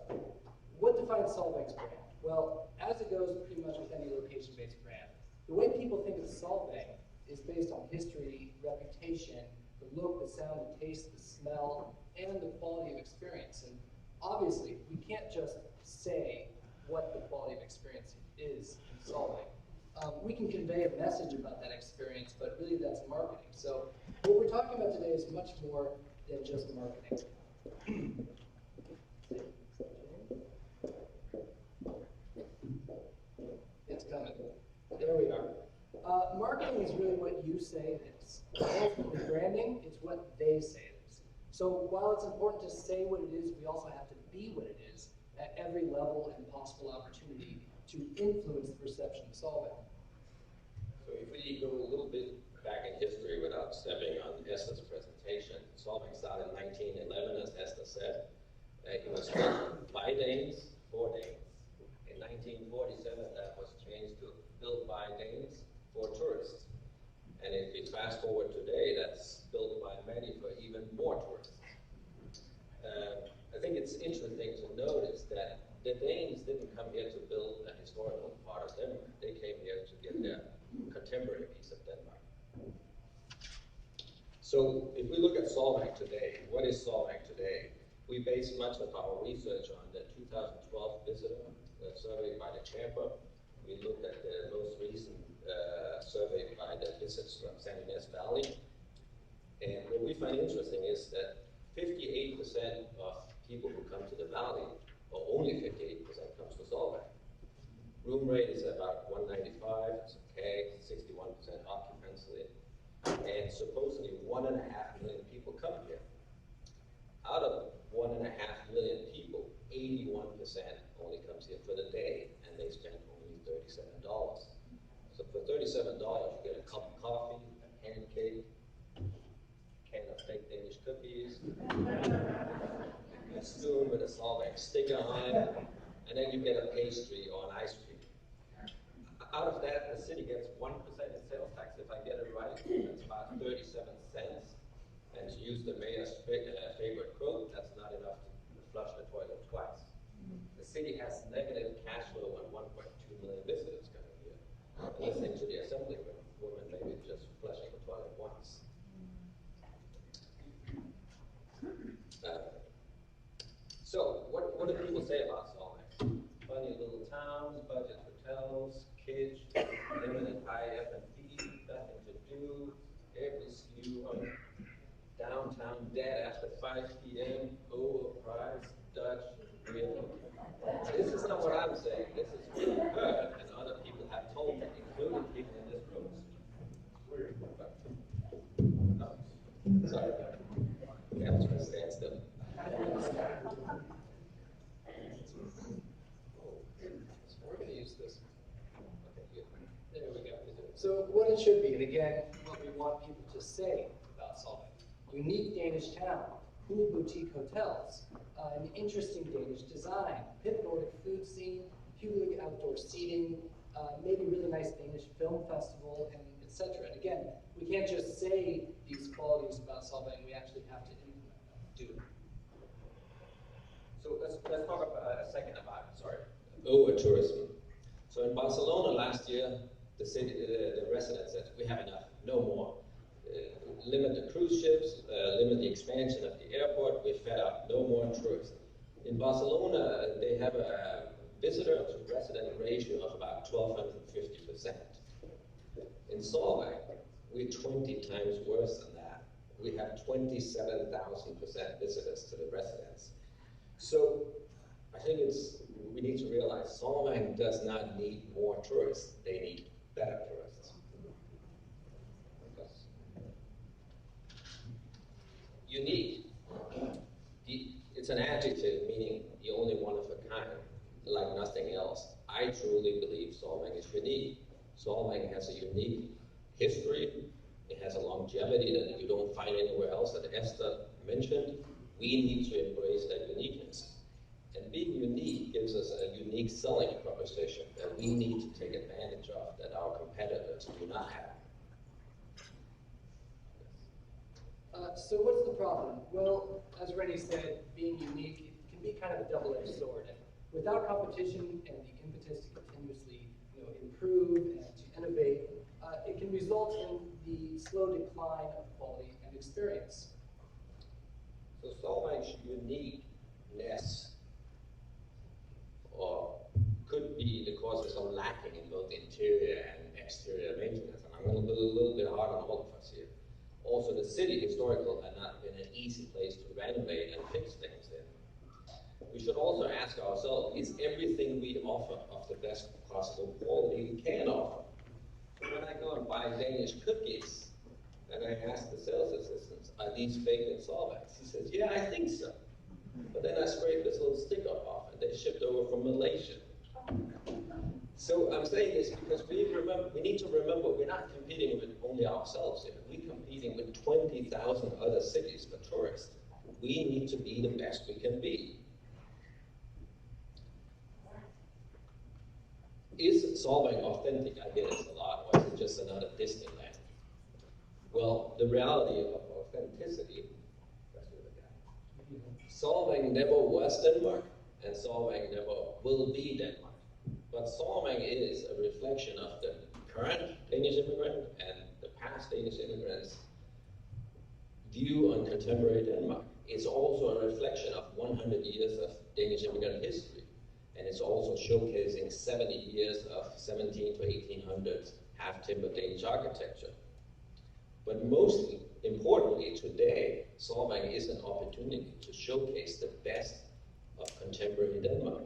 what defines Solvang's brand? Well, as it goes pretty much with any location-based brand, the way people think of Solvang is based on history, reputation, the look, the sound, the taste, the smell, and the quality of experience. And obviously, we can't just say what the quality of experience is in Solvang. We can convey a message about that experience, but really that's marketing. So what we're talking about today is much more than just marketing. It's coming. There we are. Marketing is really what you say it is. Ultimately, branding, it's what they say it is. So while it's important to say what it is, we also have to be what it is at every level and possible opportunity to influence the perception of Solvang. So if we go a little bit back in history without stepping on Esther's presentation, Solvang started in 1911, as Esther said. It was built by Danes for Danes. In 1947, that was changed to built by Danes for tourists. And if we fast forward today, that's built by many for even more tourists. I think it's interesting to notice that the Danes didn't come here to build a historical part of Denmark. They came here to get their contemporary piece of Denmark. So if we look at Solvang today, what is Solvang today? We base much of our research on the 2012 visitor survey by the Chamber. We looked at the most recent survey by the Visits from San Ynez Valley. And what we find interesting is that 58% of people who come to the valley, or only 58% comes to Solvang. Room rate is about 195, it's okay, 61% occupancy, and supposedly 1.5 million people come here. Out of 1.5 million people, 81% only comes here for the day, and they spend only $37. So for $37, you get a cup of coffee, a pancake, a can of fake Danish cookies, a spoon with a Solvang sticker on it, and then you get a pastry or an ice cream. Out of that, the city gets 1% in sales tax. If I get it right, that's about 37 cents. And to use the mayor's favorite quote, that's not enough to flush the toilet twice. The city has negative cash flow when 1.2 million visitors coming here. And listening to the assembly woman, maybe just flushing the toilet once. So, what do people say about Solvang? Funny little towns, budget hotels, kids, limited high F&B, nothing to do, every skew on downtown dead after 5 p.m., overpriced, Dutch, real. This is not what I'm saying. This is what I've heard and other people have told me, including people in this room. Weird. Oh, sorry. We have to stand still. We're going to use this. Okay, good. There we go. So what it should be, and again, what we want people to say about Solvang. Unique Danish town, cool boutique hotels, an interesting Danish design, hip Nordic food scene, huge outdoor seating, maybe really nice Danish film festival, and etc. And again, we can't just say these qualities about Solvang, we actually have to implement them, do it. So let's talk about a second about, over tourism. So in Barcelona last year, the city, the residents said, we have enough, no more. Limit the cruise ships, limit the expansion of the airport, we're fed up, no more tourists. In Barcelona, they have a visitor to resident ratio of about 1,250%. In Solvang, we're 20 times worse than that. We have 27,000% visitors to the residents. So I think we need to realize Solvang does not need more tourists, they need better tourists. Unique. It's an adjective meaning the only one of a kind, like nothing else. I truly believe Solvang is unique. Solvang has a unique history. It has a longevity that you don't find anywhere else, that Esther mentioned. We need to embrace that uniqueness. And being unique gives us a unique selling proposition that we need to take advantage of that our competitors do not have. So what's the problem? Well, as Rennie said, being unique, it can be kind of a double-edged sword. And without competition and the impetus to continuously improve and to innovate, it can result in the slow decline of quality and experience. So Solvang's uniqueness could be the cause of some lacking in both interior and exterior maintenance. And I'm going to be a little bit hard on all of us here. Also, the city historical had not been an easy place to renovate and fix things in. We should also ask ourselves, is everything we offer of the best possible quality we can offer? When I go and buy Danish cookies, and I ask the sales assistants, are these baked in Solvang? He says, yeah, I think so. But then I scrape this little sticker off, and they shipped over from Malaysia. So I'm saying this because we need to remember we're not competing with only ourselves here. We're competing with 20,000 other cities for tourists. We need to be the best we can be. Is Solvang authentic? I get it a lot. Or is it just another Disneyland? Well, the reality of authenticity, Solvang never was Denmark, and Solvang never will be Denmark. But Solvang is a reflection of the current Danish immigrant and the past Danish immigrants' view on contemporary Denmark. It's also a reflection of 100 years of Danish immigrant history. And it's also showcasing 70 years of 17 to 1800s half-timber Danish architecture. But most importantly today, Solvang is an opportunity to showcase the best of contemporary Denmark.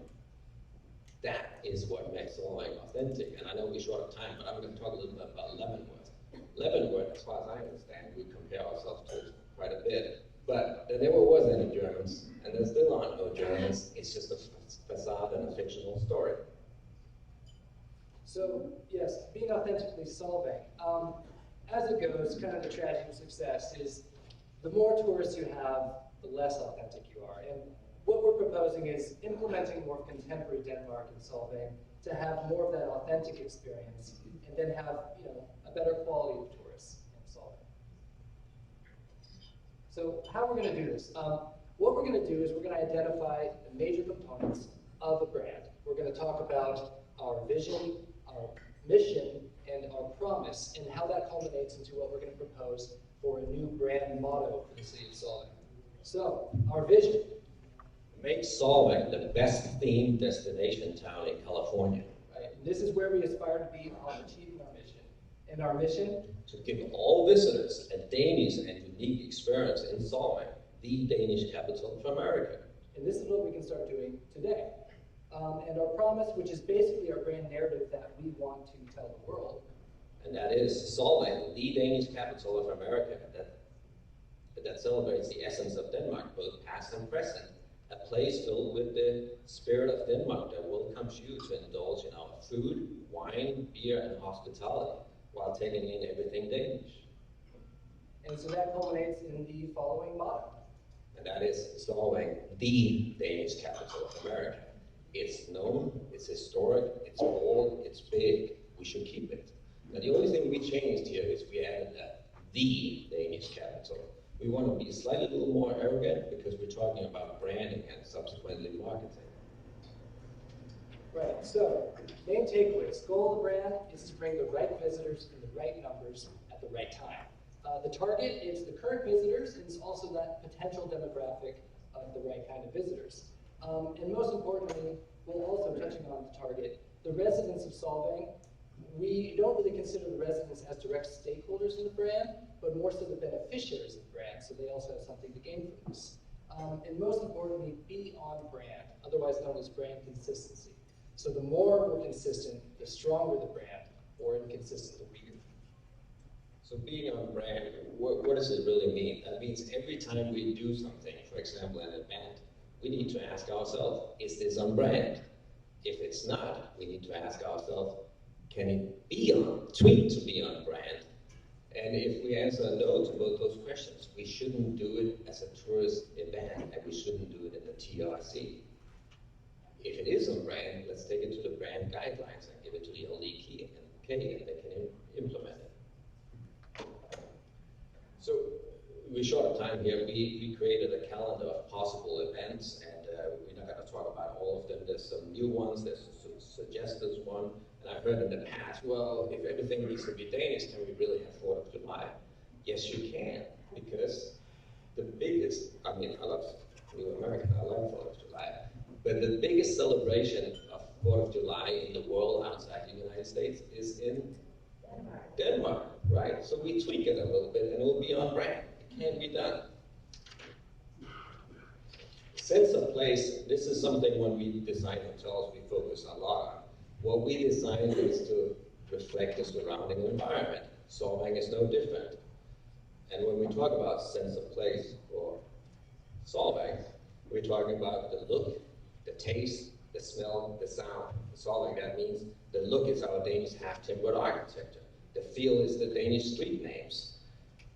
That is what makes Solvang authentic. And I know we're short of time, but I'm going to talk a little bit about Leavenworth. Leavenworth, as far as I understand, we compare ourselves to quite a bit. But there never was any Germans, and there still aren't no Germans. It's just a facade and a fictional story. So, yes, being authentically Solvang. As it goes, kind of the tragedy of success is the more tourists you have, the less authentic you are. And what we're proposing is implementing more contemporary Denmark in Solvang to have more of that authentic experience and then have a better quality of tourists in Solvang. So how we're going to do this? What we're going to do is we're going to identify the major components of a brand. We're going to talk about our vision, our mission, and our promise, and how that culminates into what we're going to propose for a new brand motto for the city of Solvang. So, our vision. Make Solvang the best themed destination town in California. Right? This is where we aspire to be on achieving our mission. And our mission? To give all visitors a Danish and unique experience in Solvang, the Danish capital of America. And this is what we can start doing today. And our promise, which is basically our brand narrative that we want to tell the world. And that is Solvang, the Danish capital of America, that celebrates the essence of Denmark, both past and present. A place filled with the spirit of Denmark that welcomes you to indulge in our food, wine, beer, and hospitality, while taking in everything Danish. And so that culminates in the following motto. And that is Solvang, the Danish capital of America. It's known, it's historic, it's old, it's big, we should keep it. Now the only thing we changed here is we added that, the Danish capital. We want to be slightly a little more arrogant because we're talking about branding and subsequently marketing. Right, so main takeaways. Goal of the brand is to bring the right visitors in the right numbers at the right time. The target is the current visitors, and it's also that potential demographic of the right kind of visitors. And most importantly, while also touching on the target, the residents of Solvang, we don't really consider the residents as direct stakeholders in the brand, but more so the beneficiaries of the brand, so they also have something to gain from this. And most importantly, be on brand, otherwise known as brand consistency. So the more we're consistent, the stronger the brand, or inconsistent, the weaker. So being on brand, what does it really mean? That means every time we do something, for example, an event, we need to ask ourselves, is this on brand? If it's not, we need to ask ourselves, can it be on, tweak to be on brand? And if we answer no to both those questions, we shouldn't do it as a tourist event, and we shouldn't do it in the TRC. If it is on brand, let's take it to the brand guidelines and give it to the LDK, and they can implement it. So we're short of time here. We created a calendar of possible events, and we're not going to talk about all of them. There's some new ones, there's a suggested one, and I've heard in the past, well, if everything needs to be Danish, can we really have 4th of July? Yes, you can, because the biggest, I mean, I love New American, I love 4th of July, but the biggest celebration of 4th of July in the world outside the United States is in Denmark, right? So we tweak it a little bit and it will be on brand. It can be done. Sense of place, this is something when we design hotels we focus a lot on. What we design is to reflect the surrounding environment. Solvang is no different. And when we talk about sense of place for Solvang, we're talking about the look, the taste, the smell, the sound. For Solvang, that means the look is our Danish half-timbered architecture. The feel is the Danish street names,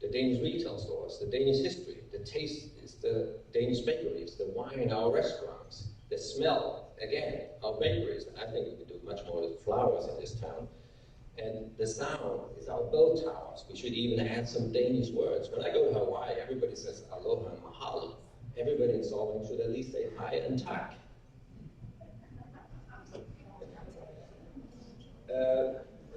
the Danish retail stores, the Danish history. The taste is the Danish bakeries, the wine, our restaurants. The smell, again, our bakeries. And I think we could do much more with flowers in this town. And the sound is our bell towers. We should even add some Danish words. When I go to Hawaii, everybody says aloha and mahalo. Everybody in Solvang should at least say hi and tak.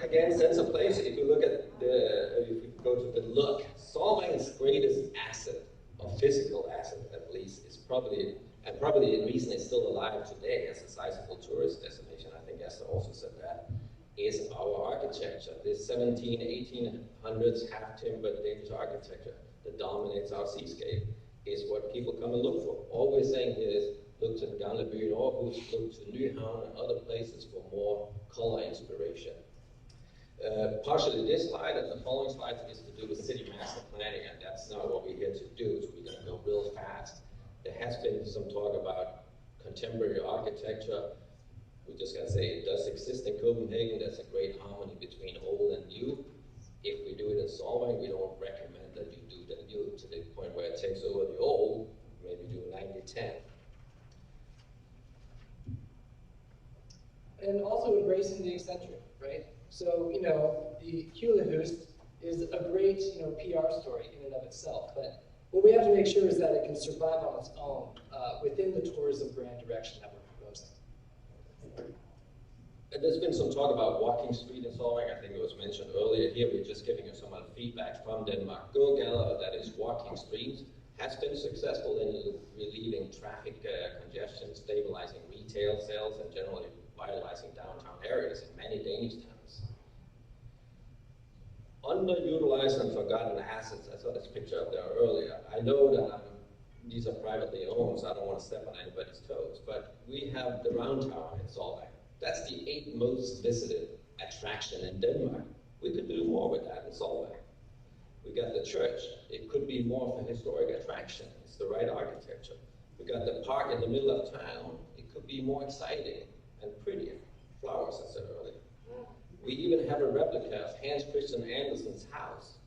Again, sense of place, if you look at if you go to the look, Solvang's greatest asset, or physical asset at least, is probably the reason it's still alive today as a sizable tourist destination, I think Esther also said that, is our architecture. This 1800s half-timbered Danish architecture that dominates our seascape is what people come and look for. All we're saying here is look to the Gamle Byen Aarhus, look to Nyhavn and other places for more color inspiration. Partially this slide and the following slides is to do with city master planning, and that's not what we're here to do, so we're going to go real fast. There has been some talk about contemporary architecture. We just got to say it does exist in Copenhagen. There's a great harmony between old and new. If we do it in Solvang, we don't recommend that you do the new to the point where it takes over the old. Maybe do 90-10. And also embracing the eccentric, right? So, you know, the Hulehust is a great, you know, PR story in and of itself, but what we have to make sure is that it can survive on its own within the tourism brand direction that we're proposing. And there's been some talk about walking street in Solvang. I think it was mentioned earlier. Here we're just giving you some of the feedback from Denmark. Go-Gala, that is walking streets, has been successful in relieving traffic congestion, stabilizing retail sales, and generally vitalizing downtown areas in many Danish towns. Underutilized and forgotten assets, I saw this picture up there earlier. I know that these are privately owned, so I don't want to step on anybody's toes, but we have the Round Tower in Solvang. That's the 8th most visited attraction in Denmark. We could do more with that in Solvang. We got the church. It could be more of a historic attraction. It's the right architecture. We got the park in the middle of town. It could be more exciting and prettier. Flowers, I said earlier. We even have a replica of Hans Christian Andersen's house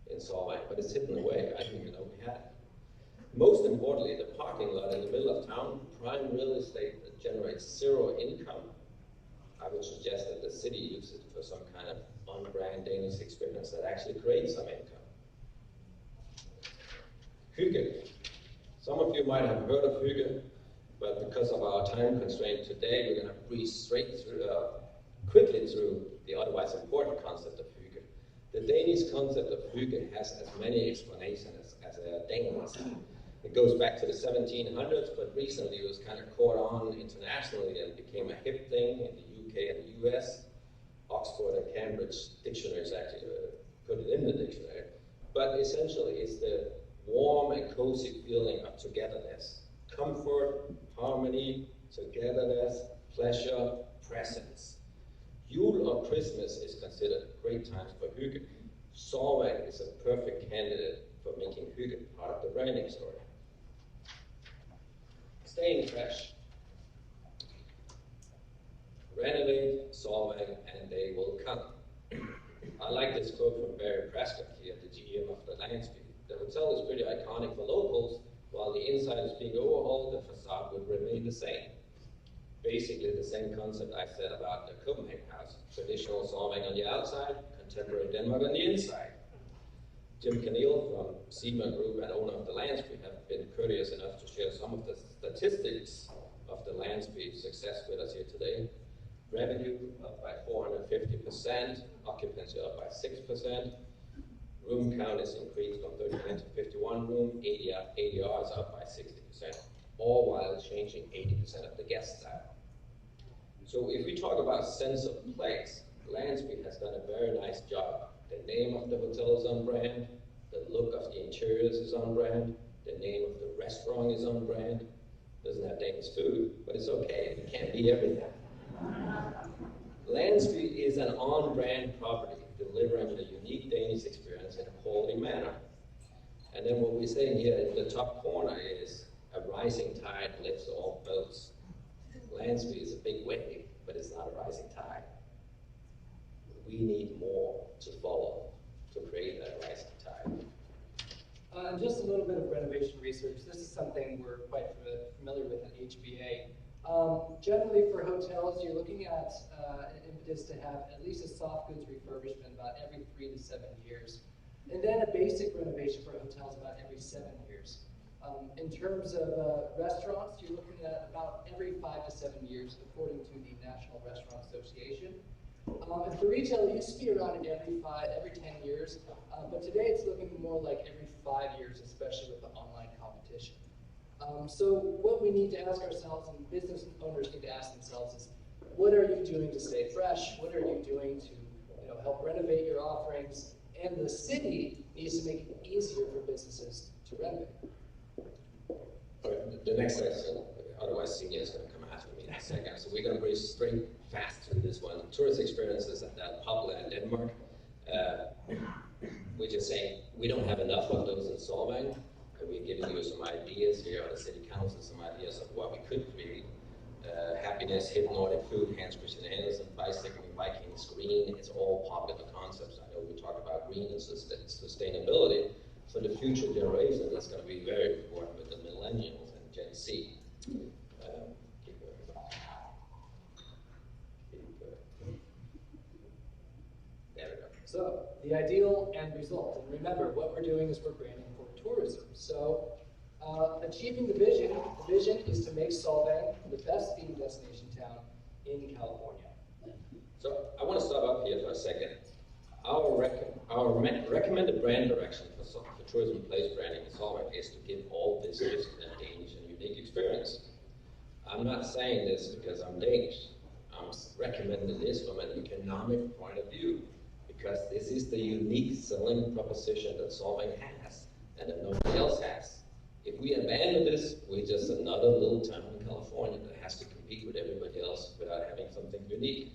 in Solvang, but it's hidden away. I didn't even know we had it. Most importantly, the parking lot in the middle of town, prime real estate that generates zero income. I would suggest that the city use it for some kind of on-brand Danish experience that actually creates some income. Hygge. Some of you might have heard of hygge, but because of our time constraint today, we're going to breeze quickly through the otherwise important concept of hygge. The Danish concept of hygge has as many explanations as Danes. It goes back to the 1700s, but recently it was kind of caught on internationally and became a hip thing in the UK and the US. Oxford and Cambridge dictionaries actually put it in the dictionary. But essentially it's the warm and cozy feeling of togetherness. Comfort, harmony, togetherness, pleasure, presence. Yule or Christmas is considered great times for hygge. Solvang is a perfect candidate for making hygge part of the branding story. Staying fresh. Renovate, Solvang, and they will come. I like this quote from Barry Prescott here, the GM of the Landsby. The hotel is pretty iconic for locals. While the inside is being overhauled, the facade would remain the same. Basically the same concept I said about the Copenhagen House. Traditional Solvang on the outside, contemporary Denmark on the inside. Jim Canil from Seaman Group and owner of the Landsby have been courteous enough to share some of the statistics of the Landsby success with us here today. Revenue up by 450%, occupancy up by 6%, room count is increased from 39 to 51 room, ADR is up by 60%, all while changing 80% of the guest style. So if we talk about sense of place, Landsby has done a very nice job. The name of the hotel is on brand, the look of the interiors is on brand, the name of the restaurant is on brand. Doesn't have Danish food, but it's okay, it can't be everything. Landsby is an on-brand property, delivering a unique Danish experience in a quality manner. And then what we're saying here in the top corner is a rising tide lifts all boats. Landsby is a big wave, but it's not a rising tide. We need more to follow to create that rising tide. And just a little bit of renovation research. This is something we're quite familiar with at HBA. Generally for hotels, you're looking at an impetus to have at least a soft goods refurbishment about every 3 to 7 years. And then a basic renovation for hotels about every 7 years. In terms of restaurants, you're looking at about every 5 to 7 years, according to the National Restaurant Association. And for retail, it used to be around every 10 years, but today it's looking more like every 5 years, especially with the online competition. So what we need to ask ourselves, and business owners need to ask themselves, is what are you doing to stay fresh? What are you doing to help renovate your offerings? And the city needs to make it easier for businesses to renovate. The next question, otherwise Senior is going to come after me in a second. So we're going to breeze straight fast through this one. Tourist experiences that are popular in Denmark. We're just saying we don't have enough of those in Solvang. We're giving you some ideas here, or the city council, some ideas of what we could create. Happiness, hidden Nordic food, hands Christianity, and bicycling, biking, green, it's all popular concepts. I know we talk about green and sustainability. For the future generation, that's going to be very important with the millennials and Gen Z. Keep going. There we go. So, the ideal end result. And remember, what we're doing is we're branding for tourism. So, achieving the vision is to make Solvang the best themed destination town in California. So, I want to stop up here for a second. Our recommended brand direction for tourism place branding in Solvang is to give all visitors a Danish and unique experience. I'm not saying this because I'm Danish. I'm recommending this from an economic point of view, because this is the unique selling proposition that Solvang has and that nobody else has. If we abandon this, we're just another little town in California that has to compete with everybody else without having something unique.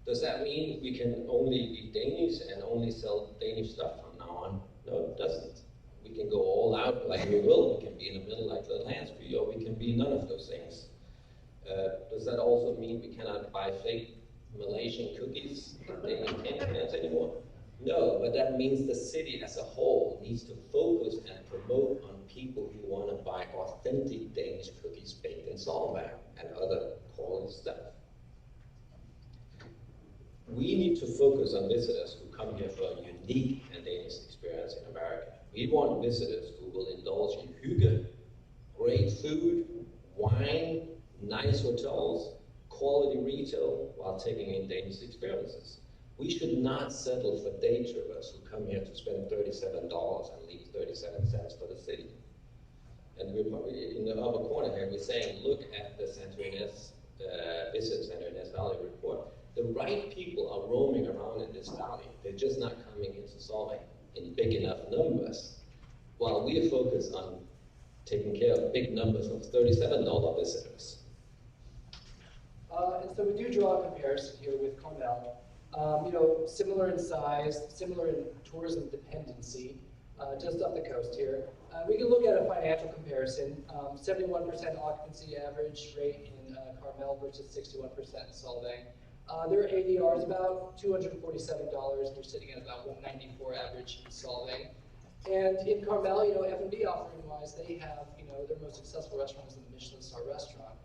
Does that mean we can only be Danish and only sell Danish stuff from now on? No, it doesn't. We can go all out like we will. We can be in the middle like the Landsby, or we can be none of those things. Does that also mean we cannot buy fake Malaysian cookies in Danish cans anymore? No, but that means the city as a whole needs to focus and promote on people who want to buy authentic Danish cookies baked in Solvang and other quality stuff. We need to focus on visitors who come here for a unique and Danish experience in America. We want visitors who will indulge in hygge, great food, wine, nice hotels, quality retail, while taking in Danish experiences. We should not settle for day trippers who come here to spend $37 and leave 37 cents for the city. And we're probably in the upper corner here, we're saying, look at the Center Ines, Visit Center Ines Valley report. The right people are roaming around in this valley. They're just not coming into Solvang in big enough numbers. While we are focused on taking care of big numbers of $37 visitors. And so we do draw a comparison here with Carmel. You know, similar in size, similar in tourism dependency, just up the coast here. We can look at a financial comparison. 71% occupancy average rate in Carmel versus 61% in Solvang. Their ADR is about $247. They're sitting at about $194 average in Solvang. And in Carmel, you know, F&B offering-wise, they have, you know, their most successful restaurant is the Michelin Star restaurant.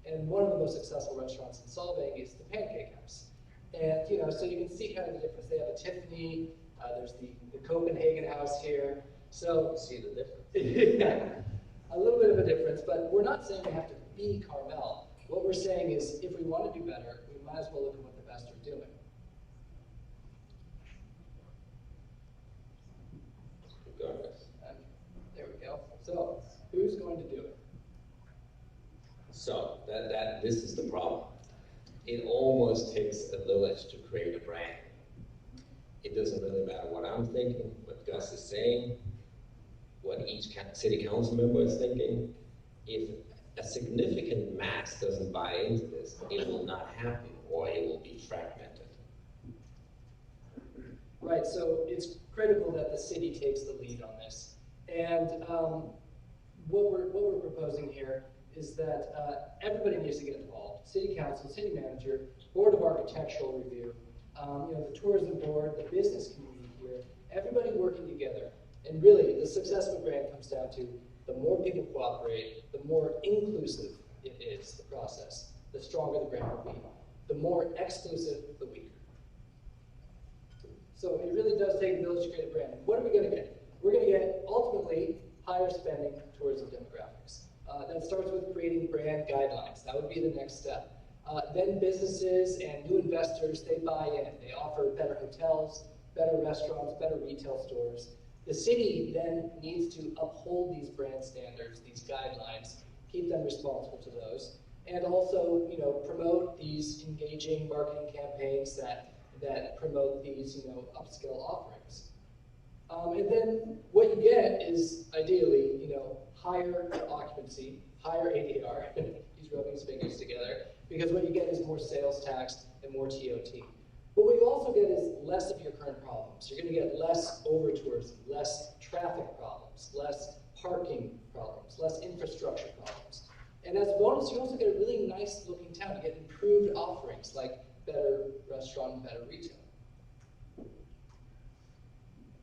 And one of the most successful restaurants in Solvang is the Pancake House. And, you know, so you can see kind of the difference. They have a Tiffany, there's the Copenhagen House here. So, See the difference? yeah, a little bit of a difference, but we're not saying we have to be Carmel. What we're saying is, if we want to do better, we might as well look at what the best are doing. Regardless. And there we go. So, who's going to do it? So this is the problem. It almost takes a village to create a brand. It doesn't really matter what I'm thinking, what Gus is saying, what each city council member is thinking. If a significant mass doesn't buy into this, it will not happen, or it will be fragmented. Right, so it's critical that the city takes the lead on this. And what we're proposing here is that everybody needs to get involved. City council, city manager, board of architectural review, you know, the tourism board, the business community here, everybody working together. And really, the success of a brand comes down to the more people cooperate, the more inclusive it is, the process, the stronger the brand will be. The more exclusive, the weaker. So it really does take a village to create a brand. What are we going to get? We're going to get, ultimately, higher spending tourism demographics. That starts with creating brand guidelines. That would be the next step. Then businesses and new investors, they buy in. They offer better hotels, better restaurants, better retail stores. The city then needs to uphold these brand standards, these guidelines, keep them responsible to those, and also, you know, promote these engaging marketing campaigns that promote these, you know, upscale offerings. And then what you get is, ideally, you know, higher occupancy, higher ADR. He's rubbing his fingers together, because what you get is more sales tax and more TOT. But what you also get is less of your current problems. You're going to get less over-tourism, less traffic problems, less parking problems, less infrastructure problems. And as a bonus, you also get a really nice-looking town. You get improved offerings like better restaurant and better retail.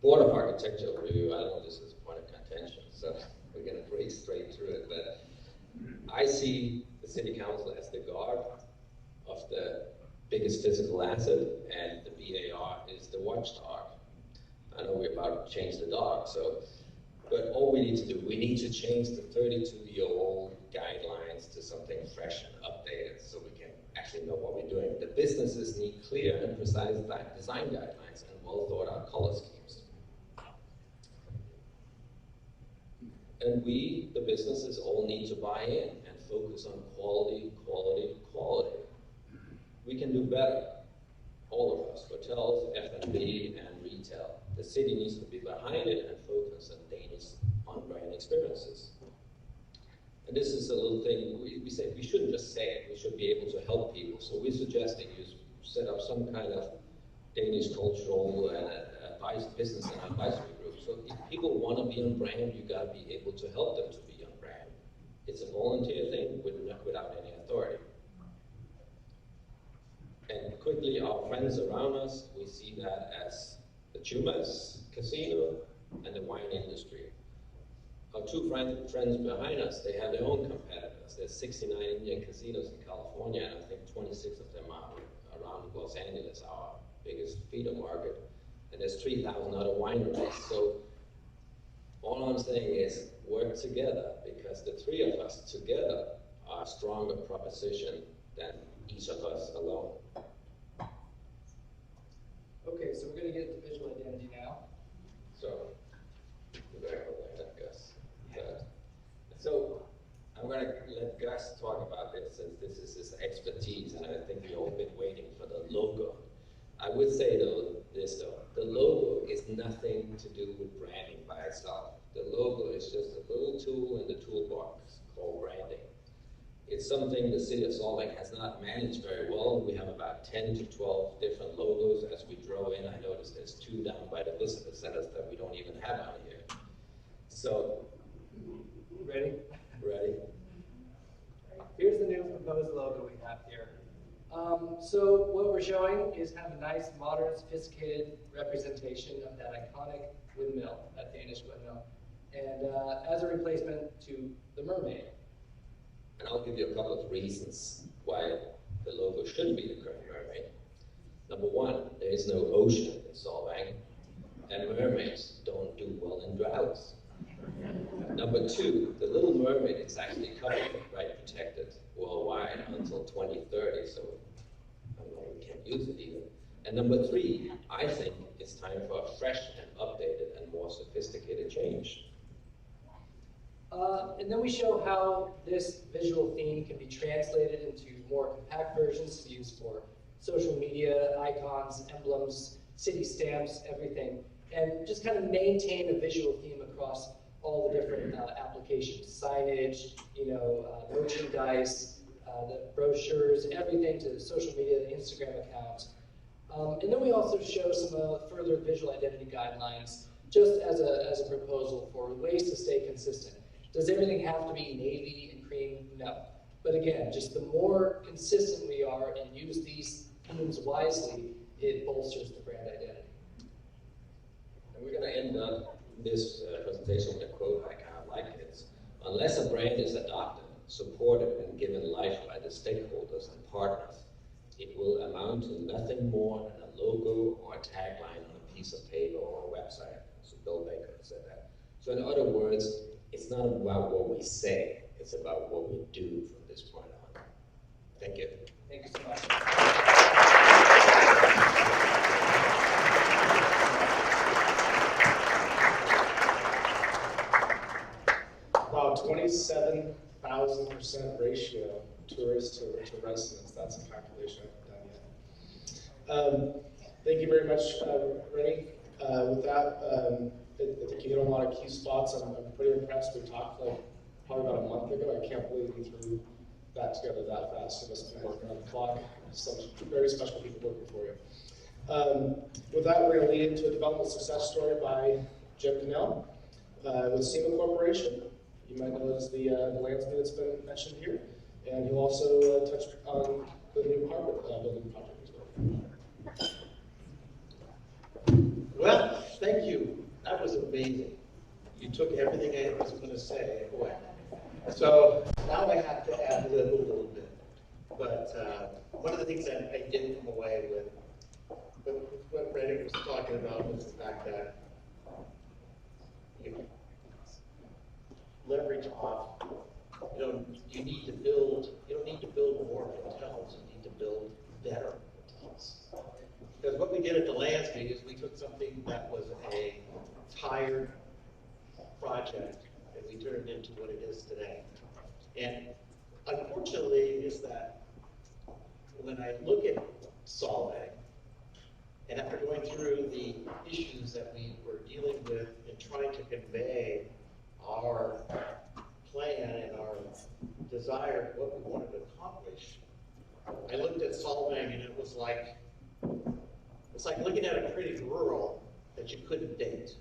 Board of Architectural Review, I know this is a point of contention, so we're going to break straight through it, but I see the city council as the guard of the biggest physical asset, and the BAR is the watchdog. I know we're about to change the dog, but all we need to do, we need to change the 32-year-old guidelines to something fresh and updated so we can actually know what we're doing. The businesses need clear and precise design guidelines and well-thought-out color schemes. And we, the businesses, all need to buy in and focus on quality, quality, quality. We can do better, all of us, hotels, F&B, and retail. The city needs to be behind it and focus on Danish on-brand experiences. And this is a little thing, we say, we shouldn't just say it, we should be able to help people. So we're suggesting you set up some kind of Danish cultural and business and advisory group. So if people want to be on brand, you got to be able to help them to be on brand. It's a volunteer thing without any authority. And quickly, our friends around us, we see that as the Chumas casino and the wine industry. Our two friends behind us, they have their own competitors. There's 69 Indian casinos in California, and I think 26 of them are around Los Angeles, our biggest feeder market. And there's 3,000 other wineries. So All I'm saying is work together, because the three of us together are a stronger proposition than each of us alone. Okay, so we're going to get into visual identity now. So, you better go there, Gus. So, I'm going to let Gus talk about this, since this is his expertise, and I think we've all been waiting for the logo. I would say though, the logo is nothing to do with branding by itself. The logo is just a little tool in the toolbox called branding. It's something the city of Solvang has not managed very well. We have about 10 to 12 different logos as we drove in. I noticed there's 2 down by the visitor centers that we don't even have on here. So, Ready? ready? Here's the new proposed logo we have here. So what we're showing is kind of a nice, modern, sophisticated representation of that iconic windmill, that Danish windmill, and as a replacement to the mermaid. And I'll give you a couple of reasons why the logo shouldn't be the current mermaid. Number one, there is no ocean in Solvang, and mermaids don't do well in droughts. Number two, the Little Mermaid is actually copyright protected worldwide until 2030, so I don't know, we can't use it either. And number three, I think it's time for a fresh and updated and more sophisticated change. And then we show how this visual theme can be translated into more compact versions to use for social media, icons, emblems, city stamps, everything, and just kind of maintain a visual theme across all the different applications, signage, merchandise, the brochures, everything to social media, the Instagram account. And then we also show some further visual identity guidelines, just as a proposal for ways to stay consistent. Does everything have to be navy and cream? No. But again, just the more consistent we are and use these themes wisely, it bolsters the brand identity. And we're going to end up this presentation with a quote I kind of like. It's, unless a brand is adopted, supported, and given life by the stakeholders and partners, it will amount to nothing more than a logo or a tagline on a piece of paper or a website. So Bill Baker said that. So in other words, it's not about what we say, it's about what we do from this point on. Thank you. Thank you so much. Wow, 27,000% ratio tourists to residents. That's a calculation I haven't done yet. Thank you very much, Rennie. With that, I think you hit on a lot of key spots. I'm pretty impressed. We talked like probably about a month ago. I can't believe we threw that together that fast. You must have been working on the clock. Some very special people working for you. With that, we're going to lead into a development success story by Jim Cannell with SEMA Corporation. You might know it as the landscape that's been mentioned here. And he'll also touch on the new Harvard building project as well. Well, thank you. That was amazing. You took everything I was going to say away. So now I have to add lib a little bit. But one of the things that I did come away with what Rennie was talking about was the fact that you leverage off. You don't need to build more hotels. You need to build better hotels. Because what we did at the landscape is we took something that was a tired project and we turned it into what it is today. And unfortunately is that when I look at Solvang, and after going through the issues that we were dealing with and trying to convey our plan and our desire, what we wanted to accomplish, I looked at Solvang and it was like, it's like looking at a pretty girl that you couldn't date.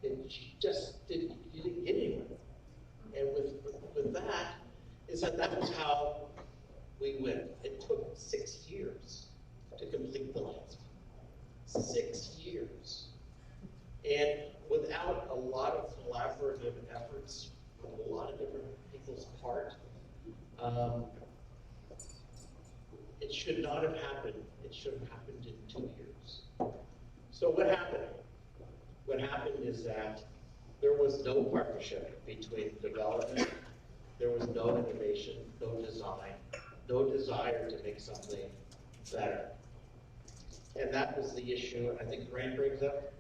And you didn't get anywhere. And with that, is that was how we went. It took 6 years to complete the landscape. 6 years. And without a lot of collaborative efforts from a lot of different people's part, it should not have happened. It should have happened in 2 years. So what happened? What happened is that there was no partnership between development, there was no innovation, no design, no desire to make something better. And that was the issue, I think Grant brings up,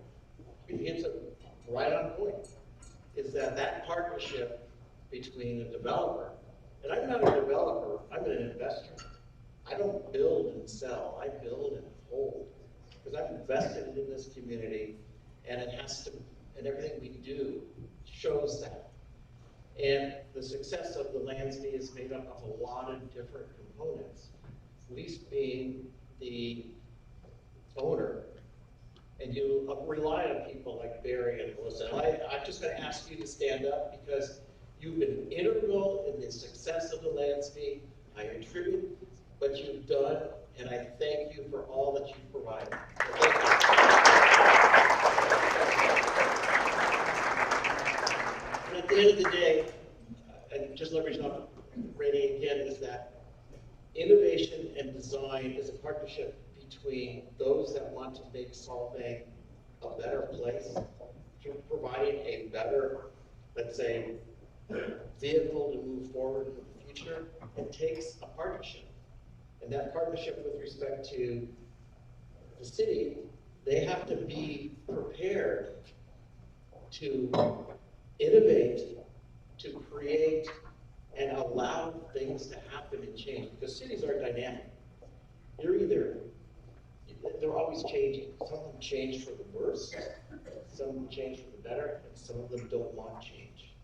he hits it right on point, is that partnership between a developer, and I'm not a developer, I'm an investor. I don't build and sell, I build and hold, because I'm invested in this community, and it has to, and everything we do shows that. And the success of the lands fee is made up of a lot of different components. Lease being the owner, and you rely on people like Barry and Melissa. I'm just going to ask you to stand up because you've been integral in the success of the lands fee. I attribute what you've done, and I thank you for all that you've provided. So thank you. And at the end of the day, and just leveraging off Rainey again, is that innovation and design is a partnership between those that want to make Solvang a better place, providing a better, let's say, vehicle to move forward in the future. It takes a partnership. And that partnership with respect to the city, they have to be prepared to innovate, to create, and allow things to happen and change. Because cities are dynamic. They're always changing. Some of them change for the worse, some of them change for the better, and some of them don't want change.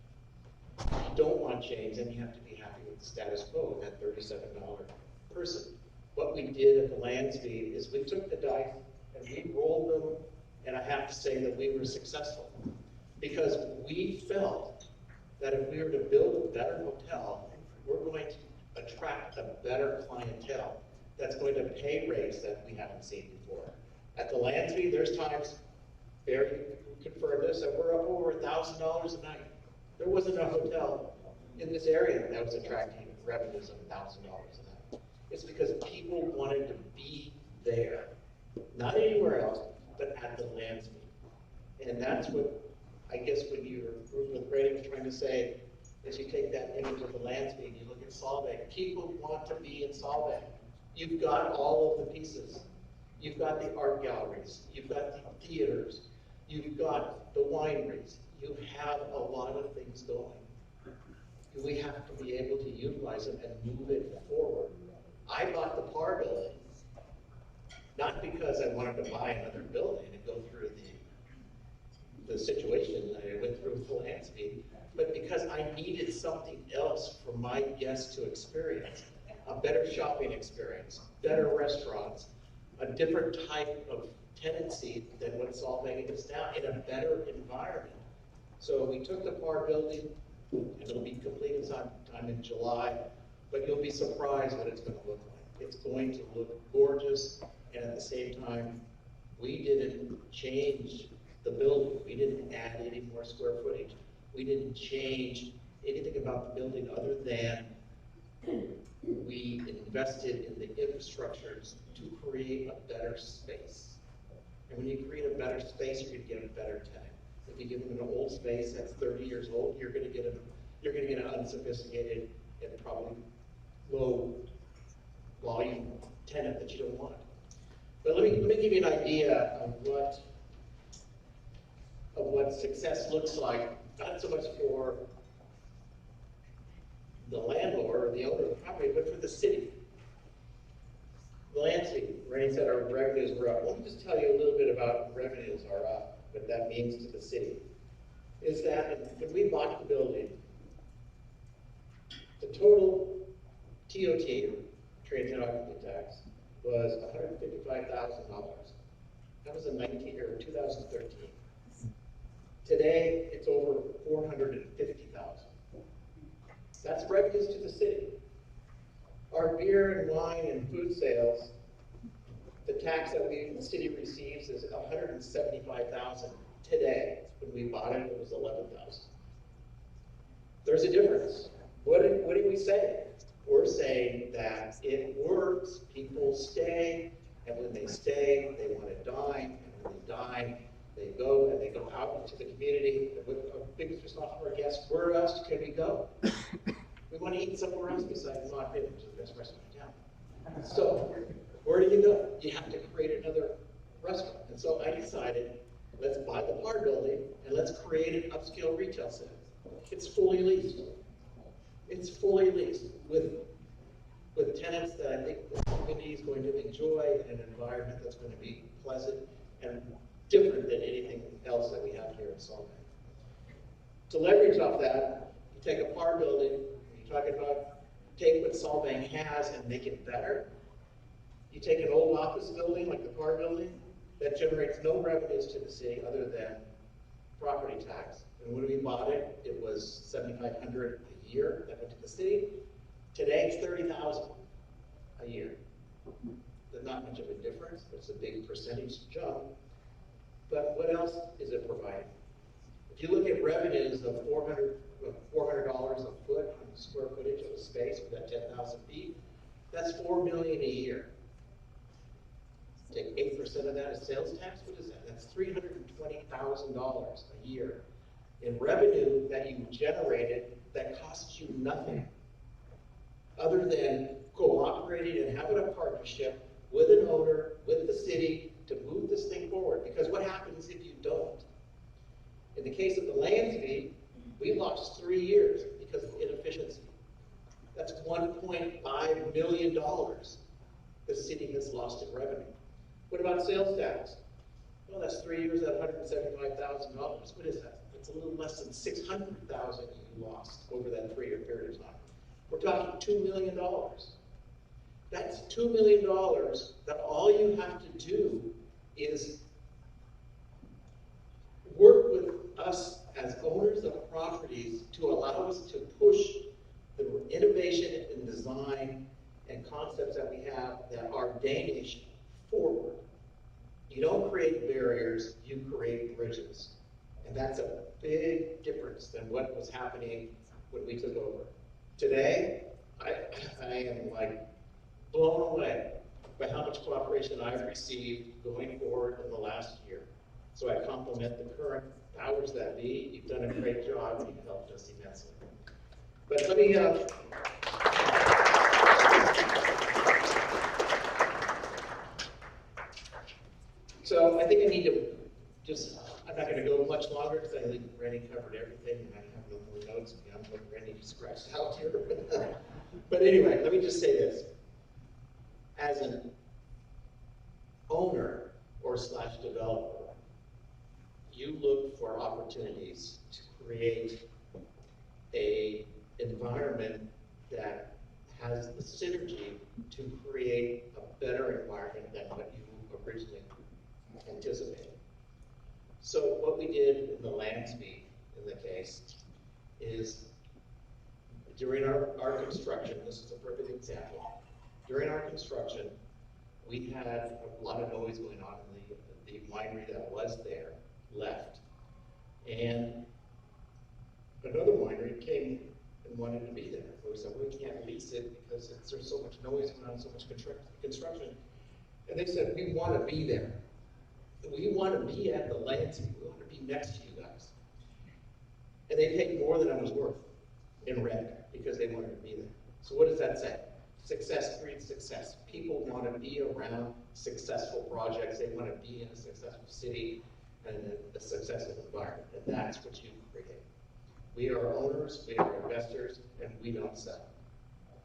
If you don't want change, then you have to be happy with the status quo, that $37 person. What we did at the lands fee is we took the dice and we rolled them, and I have to say that we were successful. Because we felt that if we were to build a better hotel, we're going to attract a better clientele that's going to pay rates that we haven't seen before. At the lands fee, there's times, Barry confirmed this, that we're up over $1,000 a night. There wasn't a hotel in this area that was attracting revenues of $1,000 a night. It's because people wanted to be there, not anywhere else, but at the lands fee. And that's what, I guess, when your group with Brady was trying to say, is you take that image of the lands fee and you look at Solvang. People want to be in Solvang. You've got all of the pieces. You've got the art galleries. You've got the theaters. You've got the wineries. You have a lot of things going. We have to be able to utilize it and move it forward. I bought the PAR building, not because I wanted to buy another building and go through the situation that I went through with the lands fee, but because I needed something else for my guests to experience. A better shopping experience, better restaurants, a different type of tenancy than what Solvang is now, in a better environment. So we took the PAR building, and it'll be completed sometime in July, but you'll be surprised what it's going to look like. It's going to look gorgeous, and at the same time, we didn't change the building. We didn't add any more square footage. We didn't change anything about the building other than we invested in the infrastructures to create a better space. And when you create a better space, you're going to get a better tenant. If you give them an old space that's 30 years old, you're going to get an unsophisticated and probably low volume tenant that you don't want. But let me give you an idea of what success looks like, not so much for the landlord or the owner of the property, but for the city. The land fee, Rainey said our revenues were up. Let me just tell you a little bit about revenues are up, what that means to the city. Is that when we bought the building, the total TOT, transient occupancy tax, was $155,000. That was in 2013. Today, it's over $450,000. That's revenues to the city. Our beer and wine and food sales, the tax that the city receives is $175,000 today. When we bought it, it was $11,000. There's a difference. What do we say? We're saying that it works, people stay, and when they stay, they want to dine, and when they dine, They go and they go out into the community. Our biggest response from our guests, where else can we go? We want to eat somewhere else besides Mod Bay, which is the best restaurant in town. So where do you go? You have to create another restaurant. And so I decided, let's buy the bar building and let's create an upscale retail center. It's fully leased. It's fully leased with tenants that I think the community is going to enjoy, and an environment that's going to be pleasant and different than anything else that we have here in Solvang. To leverage off that, you take a par building, you're talking about take what Solvang has and make it better. You take an old office building like the par building that generates no revenues to the city other than property tax. And when we bought it, it was $7,500 a year that went to the city. Today it's $30,000 a year. There's not much of a difference, but it's a big percentage jump. But what else is it providing? If you look at revenues of $400 a foot on the square footage of a space with that 10,000 feet, that's $4 million a year. Take 8% of that as sales tax, what is that? That's $320,000 a year in revenue that you generated that costs you nothing other than cooperating and having a partnership with an owner, with the city, to move this thing forward. Because what happens if you don't? In the case of the land fee, we lost 3 years because of inefficiency. That's $1.5 million the city has lost in revenue. What about sales tax? Well, that's 3 years at $175,000. What is that? It's a little less than $600,000 you lost over that 3-year period of time. We're talking $2 million. That's $2 million that all you have to do is work with us as owners of properties to allow us to push the innovation and design and concepts that we have that are Danish forward. You don't create barriers, you create bridges. And that's a big difference than what was happening when we took over. Today, I am like blown away by how much cooperation I've received going forward in the last year. So I compliment the current powers that be. You've done a great job and you've helped us immensely. But let me, so I think I need to just, I'm not going to go much longer because I think Randy covered everything and I have no more notes beyond what Randy scratched out here. But anyway, let me just say this. As an owner or slash developer, you look for opportunities to create a environment that has the synergy to create a better environment than what you originally anticipated. So what we did in the land speak in the case is during our construction, this is a perfect example. During our construction, we had a lot of noise going on in the winery that was there, left. And another winery came and wanted to be there. We said, we can't lease it because there's so much noise going on, so much construction. And they said, we want to be there. We want to be at the landscape. We want to be next to you guys. And they paid more than I was worth in rent because they wanted to be there. So what does that say? Success breeds success. People want to be around successful projects. They want to be in a successful city and a successful environment. And that's what you create. We are owners, we are investors, and we don't sell.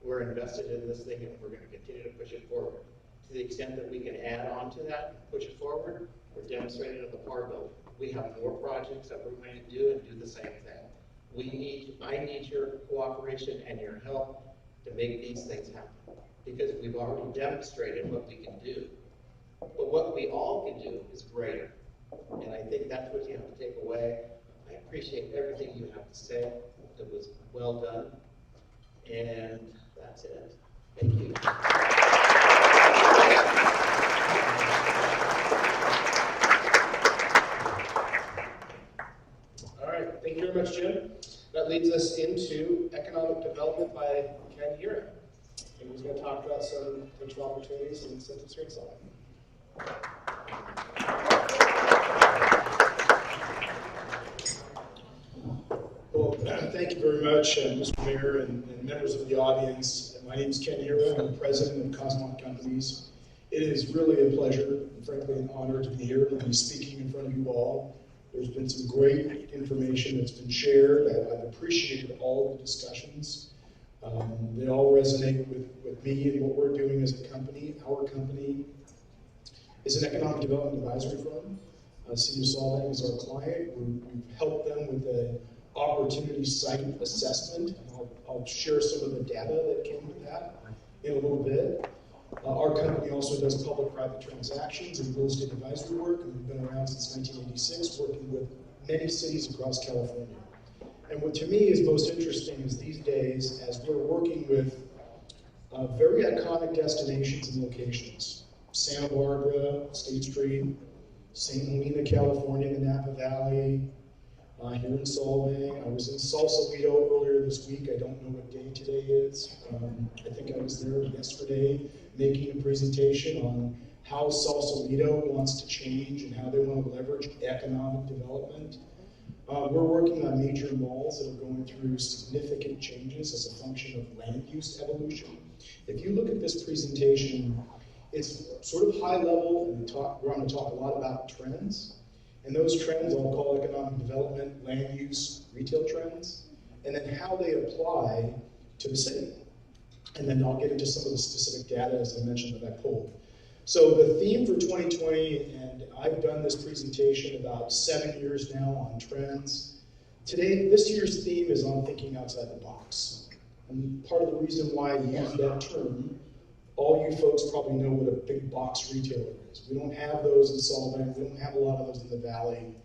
We're invested in this thing and we're going to continue to push it forward. To the extent that we can add on to that and push it forward, we're demonstrating at the par building. We have more projects that we're going to do and do the same thing. I need your cooperation and your help to make these things happen. Because we've already demonstrated what we can do. But what we all can do is greater. And I think that's what you have to take away. I appreciate everything you have to say. It was well done. And that's it. Thank you. All right, thank you very much, Jim. That leads us into economic development by Ken Hira. And he's going to talk about some potential opportunities in Central Street Solvang. much, Mr. Mayor and members of the audience. My name is Ken Hira. I'm the president of Cosmont Companies. It is really a pleasure and frankly an honor to be here and be speaking in front of you all. There's been some great information that's been shared. I've appreciated all the discussions. They all resonate with me and what we're doing as a company. Our company is an economic development advisory firm. City of Solvang is our client. We've helped them with an opportunity site assessment. I'll share some of the data that came with that in a little bit. Our company also does public-private transactions and real estate advisory work, and we've been around since 1986, working with many cities across California. And what to me is most interesting is these days, as we're working with very iconic destinations and locations, Santa Barbara, State Street, St. Helena, California, the Napa Valley, here in Solvang. I was in Sausalito earlier this week. I don't know what day today is. I think I was there yesterday making a presentation on how Sausalito wants to change and how they want to leverage economic development. We're working on major malls that are going through significant changes as a function of land use evolution. If you look at this presentation, it's sort of high level, and we're going to talk a lot about trends. And those trends I'll call economic development, land use, retail trends, and then how they apply to the city. And then I'll get into some of the specific data, as I mentioned, that I pulled. So the theme for 2020, and I've done this presentation about 7 years now on trends. This year's theme is on thinking outside the box. And part of the reason why I use that term, all you folks probably know what a big box retailer is. We don't have those in Solvang, we don't have a lot of those in the Valley.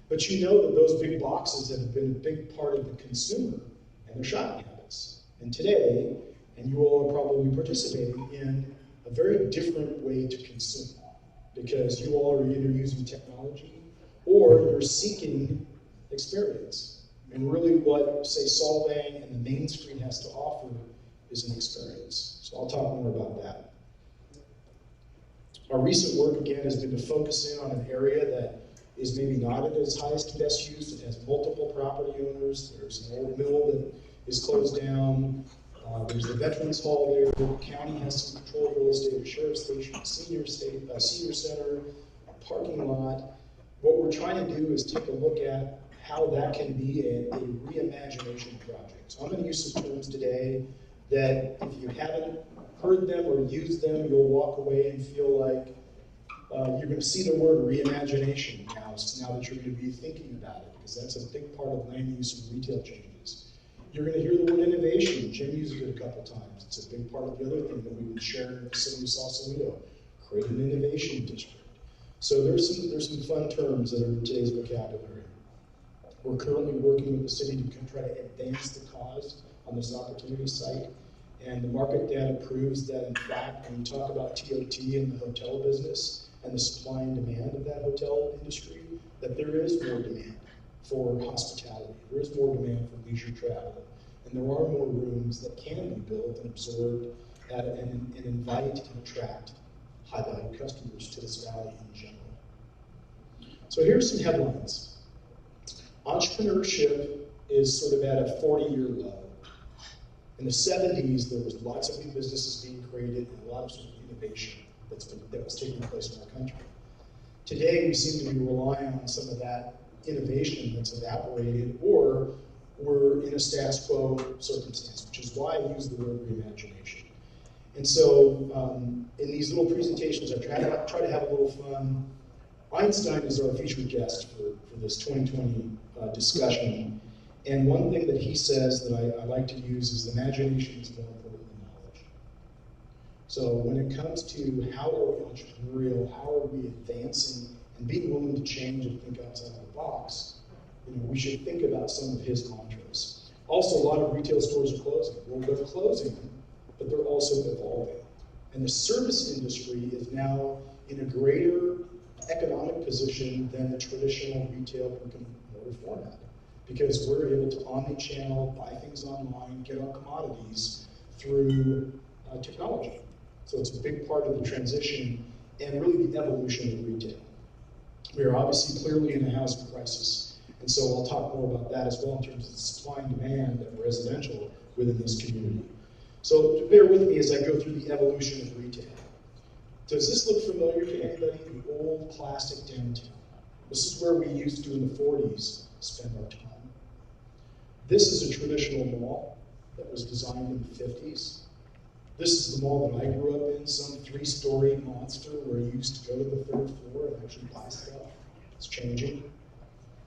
But you know that those big boxes have been a big part of the consumer and their shopping habits. And today, and you all are probably participating in a very different way to consume, because you all are either using technology or you're seeking experience. And really what, say, Solvang and the Main Street has to offer is an experience. So I'll talk more about that. Our recent work, again, has been to focus in on an area that is maybe not at its highest and best use. It has multiple property owners. There's an old mill that is closed down. There's the Veterans Hall there. The county has some control real estate, a sheriff's station, a senior center, a parking lot. What we're trying to do is take a look at how that can be a reimagination project. So I'm going to use some terms today that if you haven't heard them or used them, you'll walk away and feel like you're going to see the word reimagination now that you're going to be thinking about it, because that's a big part of land use and retail changes. You're going to hear the word innovation. Jim used it a couple times. It's a big part of the other thing that we've been sharing in the city of Sausalito, create an innovation district. So there's some fun terms that are in today's vocabulary. We're currently working with the city to try to advance the cause on this opportunity site. And the market data proves that, in fact, when we talk about TOT in the hotel business and the supply and demand of that hotel industry, that there is more demand for hospitality. There is more demand for leisure travel. And there are more rooms that can be built and absorbed and invite and attract high-value customers to this valley in general. So here's some headlines. Entrepreneurship is sort of at a 40-year low. In the 70s, there was lots of new businesses being created and a lot of sort of innovation that was taking place in our country. Today, we seem to be relying on some of that innovation that's evaporated, or we're in a status quo circumstance, which is why I use the word reimagination. And so, in these little presentations, I try to have a little fun. Einstein is our featured guest for this 2020 discussion. And one thing that he says that I like to use is imagination is more important than knowledge. So when it comes to how are we entrepreneurial, how are we advancing and being willing to change and think outside of the box, we should think about some of his mantras. Also, a lot of retail stores are closing. Well, they're closing, but they're also evolving. And the service industry is now in a greater economic position than the traditional retail brick-and-mortar format, because we're able to omni-channel, buy things online, get our commodities through technology. So it's a big part of the transition and really the evolution of retail. We are obviously clearly in a housing crisis, And so I'll talk more about that as well in terms of the supply and demand of residential within this community. So bear with me as I go through the evolution of retail. Does this look familiar to anybody? The old classic downtown. This is where we used to, in the 40s, spend our time. This is a traditional mall that was designed in the 50s. This is the mall that I grew up in, some 3-story monster where you used to go to the 3rd floor and actually buy stuff. It's changing.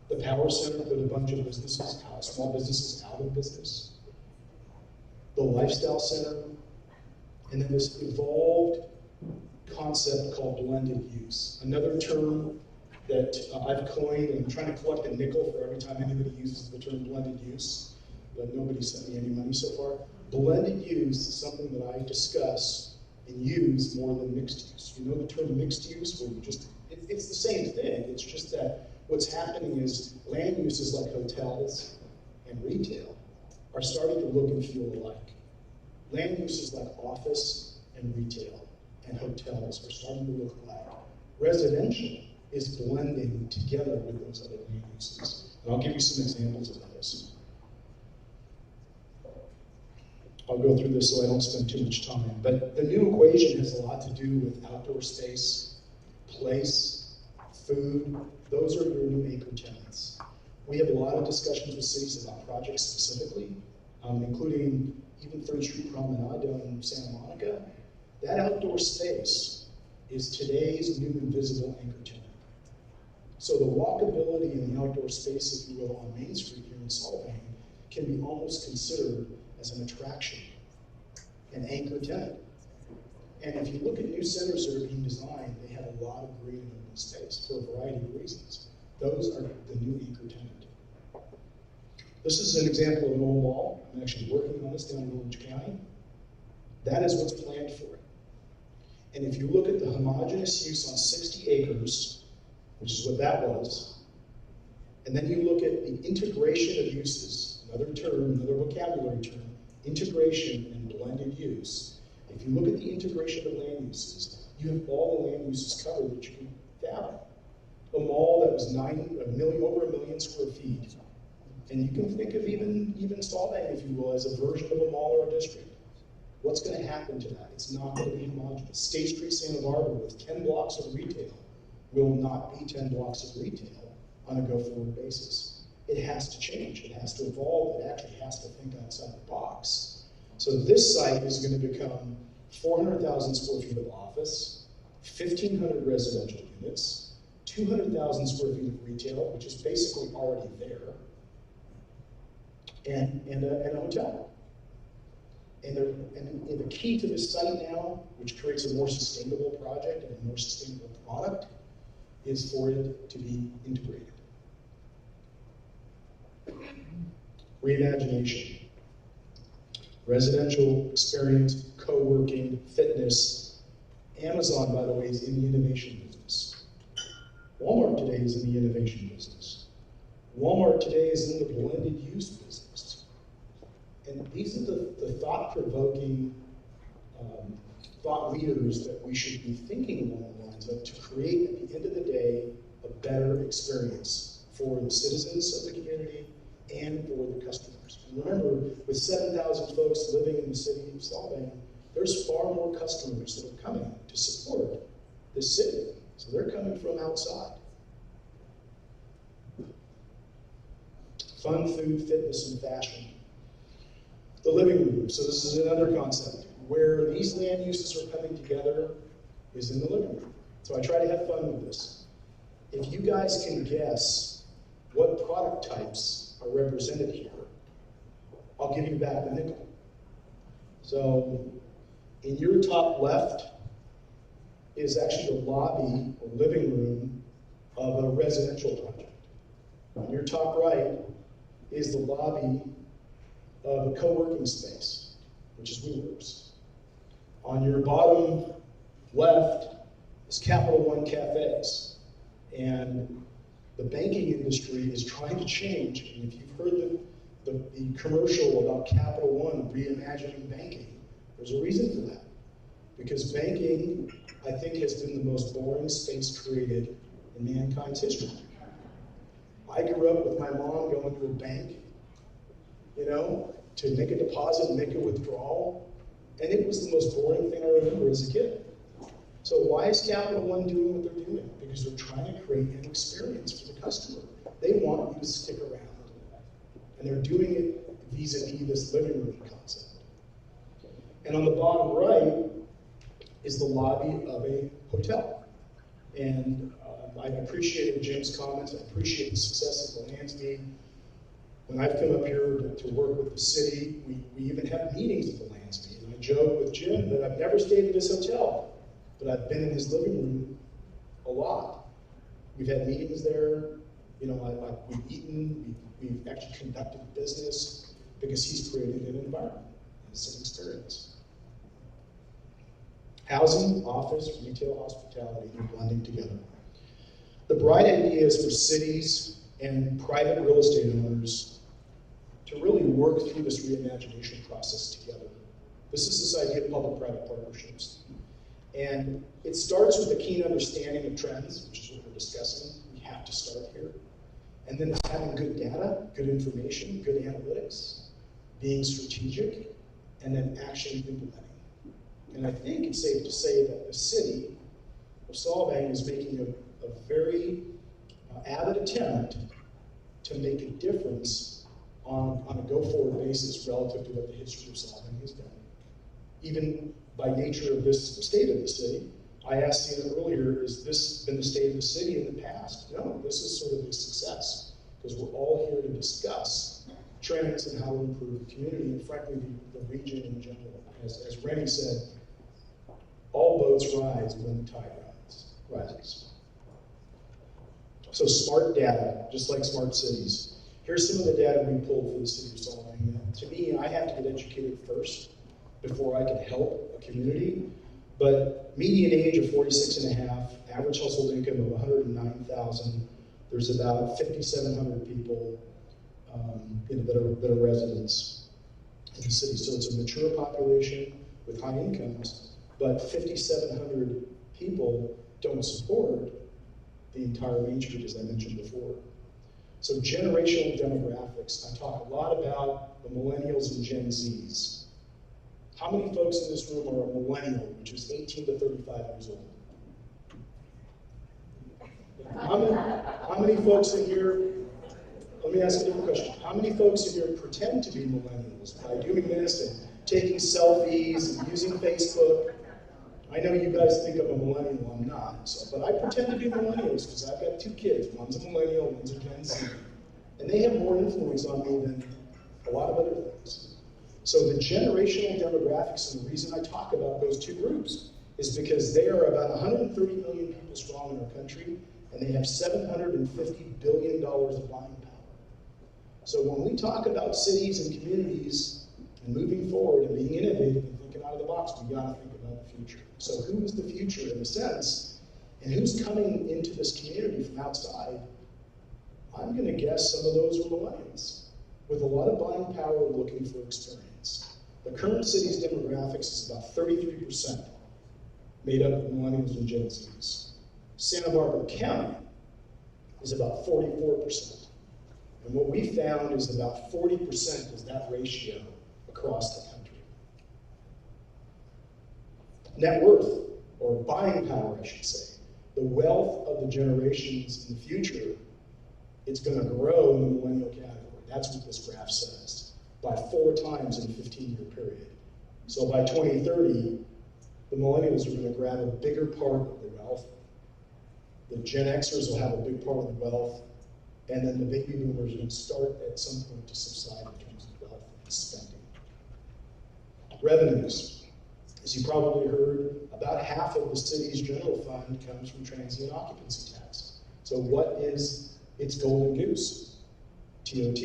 The Power Center put a bunch of businesses, small businesses out of business. The Lifestyle Center, and then this evolved concept called blended use. Another term that I've coined, and I'm trying to collect a nickel for every time anybody uses the term blended use, but nobody sent me any money so far. Blended use is something that I discuss and use more than mixed use. You know the term mixed use, where you just, it's the same thing, it's just that what's happening is land uses like hotels and retail are starting to look and feel alike. Land uses like office and retail and hotels are starting to look alike. Residential is blending together with those other land uses. And I'll give you some examples of those. I'll go through this so I don't spend too much time. But the new equation has a lot to do with outdoor space, place, food. Those are your new anchor tenants. We have a lot of discussions with cities about projects specifically, including even 3rd Street Promenade down in Santa Monica. That outdoor space is today's new invisible anchor tenant. So the walkability in the outdoor space, if you will, on Main Street here in Solvang can be almost considered as an attraction, an anchor tenant. And if you look at new centers that are being designed, they have a lot of green and open space for a variety of reasons. Those are the new anchor tenant. This is an example of an old mall. I'm actually working on this down in Orange County. That is what's planned for it. And if you look at the homogeneous use on 60 acres, which is what that was, and then you look at the integration of uses, another term, another vocabulary term, integration and blended use. If you look at the integration of land uses, you have all the land uses covered that you can fathom. A mall that was over a million square feet. And you can think of even Solvang, if you will, as a version of a mall or a district. What's going to happen to that? It's not going to be homogeneous. State Street, Santa Barbara, with 10 blocks of retail, will not be 10 blocks of retail on a go-forward basis. It has to change. It has to evolve. It actually has to think outside the box. So this site is going to become 400,000 square feet of office, 1,500 residential units, 200,000 square feet of retail, which is basically already there, and a hotel. And the key to this site now, which creates a more sustainable project and a more sustainable product, is for it to be integrated. Reimagination. Residential experience, co-working, fitness. Amazon, by the way, is in the innovation business. Walmart today is in the innovation business. Walmart today is in the blended use business. And these are the thought-provoking thought leaders that we should be thinking along the lines of to create, at the end of the day, a better experience for the citizens of the community and for the customers. And remember, with 7,000 folks living in the city of Solvang, there's far more customers that are coming to support this city. So they're coming from outside. Fun, food, fitness, and fashion. The living room. So this is another concept. Where these land uses are coming together is in the living room. So I try to have fun with this. If you guys can guess what product types are represented here, I'll give you back the nickel. So in your top left is actually the lobby or living room of a residential project. On your top right is the lobby of a co-working space, which is WeWorks. On your bottom left is Capital One cafes. And the banking industry is trying to change. And if you've heard the commercial about Capital One reimagining banking, there's a reason for that. Because banking, I think, has been the most boring space created in mankind's history. I grew up with my mom going to a bank, to make a deposit and make a withdrawal, and it was the most boring thing I remember as a kid. So why is Capital One doing what they're doing? Because they're trying to create an experience for the customer. They want you to stick around. And they're doing it vis-a-vis this living room concept. And on the bottom right is the lobby of a hotel. And I appreciated Jim's comments. I appreciate the success of the Lansby. When I've come up here to work with the city, we even have meetings at the Lansby. And I joke with Jim that I've never stayed at his hotel, but I've been in his living room a lot. We've had meetings there. We've eaten, we've actually conducted business because he's created an environment. It's an experience. Housing, office, retail, hospitality, they're blending together. The bright idea is for cities and private real estate owners to really work through this reimagination process together. This is this idea of public-private partnerships. And it starts with a keen understanding of trends, which is what we're discussing. We have to start here. And then it's having good data, good information, good analytics, being strategic, and then actually implementing. And I think it's safe to say that the city of Solvang is making a very avid attempt to make a difference on a go-forward basis relative to what the history of Solvang has done. Even by nature of this state of the city, I asked Sienna earlier, has this been the state of the city in the past? No, this is sort of a success, because we're all here to discuss trends and how to improve the community and frankly the region in general. As Rennie said, all boats rise when the tide rises. So smart data, just like smart cities. Here's some of the data we pulled for the city of Solvang. To me, I have to get educated first before I can help a community. But median age of 46 and a half, average household income of 109,000. There's about 5,700 people that are residents in the city. So it's a mature population with high incomes, but 5,700 people don't support the entire Main Street, as I mentioned before. So generational demographics. I talk a lot about the millennials and Gen Zs. How many folks in this room are a millennial, which is 18 to 35 years old? How many folks in here, let me ask a different question. How many folks in here pretend to be millennials by doing this and taking selfies and using Facebook? I know you guys think I'm a millennial, I'm not. But I pretend to be millennials because I've got two kids. One's a millennial, one's a Gen Z. And they have more influence on me than a lot of other things. So the generational demographics, and the reason I talk about those two groups is because they are about 130 million people strong in our country, and they have $750 billion of buying power. So when we talk about cities and communities and moving forward and being innovative and thinking out of the box, we gotta think about the future. So who is the future in a sense, and who's coming into this community from outside? I'm gonna guess some of those are millennials with a lot of buying power looking for experience. The current city's demographics is about 33% made up of millennials and Gen Zs. Santa Barbara County is about 44%. And what we found is about 40% is that ratio across the country. Net worth, or buying power, I should say, the wealth of the generations in the future, it's going to grow in the millennial category. That's what this graph says, by 4 times in a 15-year period. So by 2030, the millennials are going to grab a bigger part of the wealth. The Gen Xers will have a big part of the wealth, and then the baby boomers are going to start at some point to subside in terms of wealth and spending. Revenues. As you probably heard, about half of the city's general fund comes from transient occupancy tax. So what is its golden goose? TOT.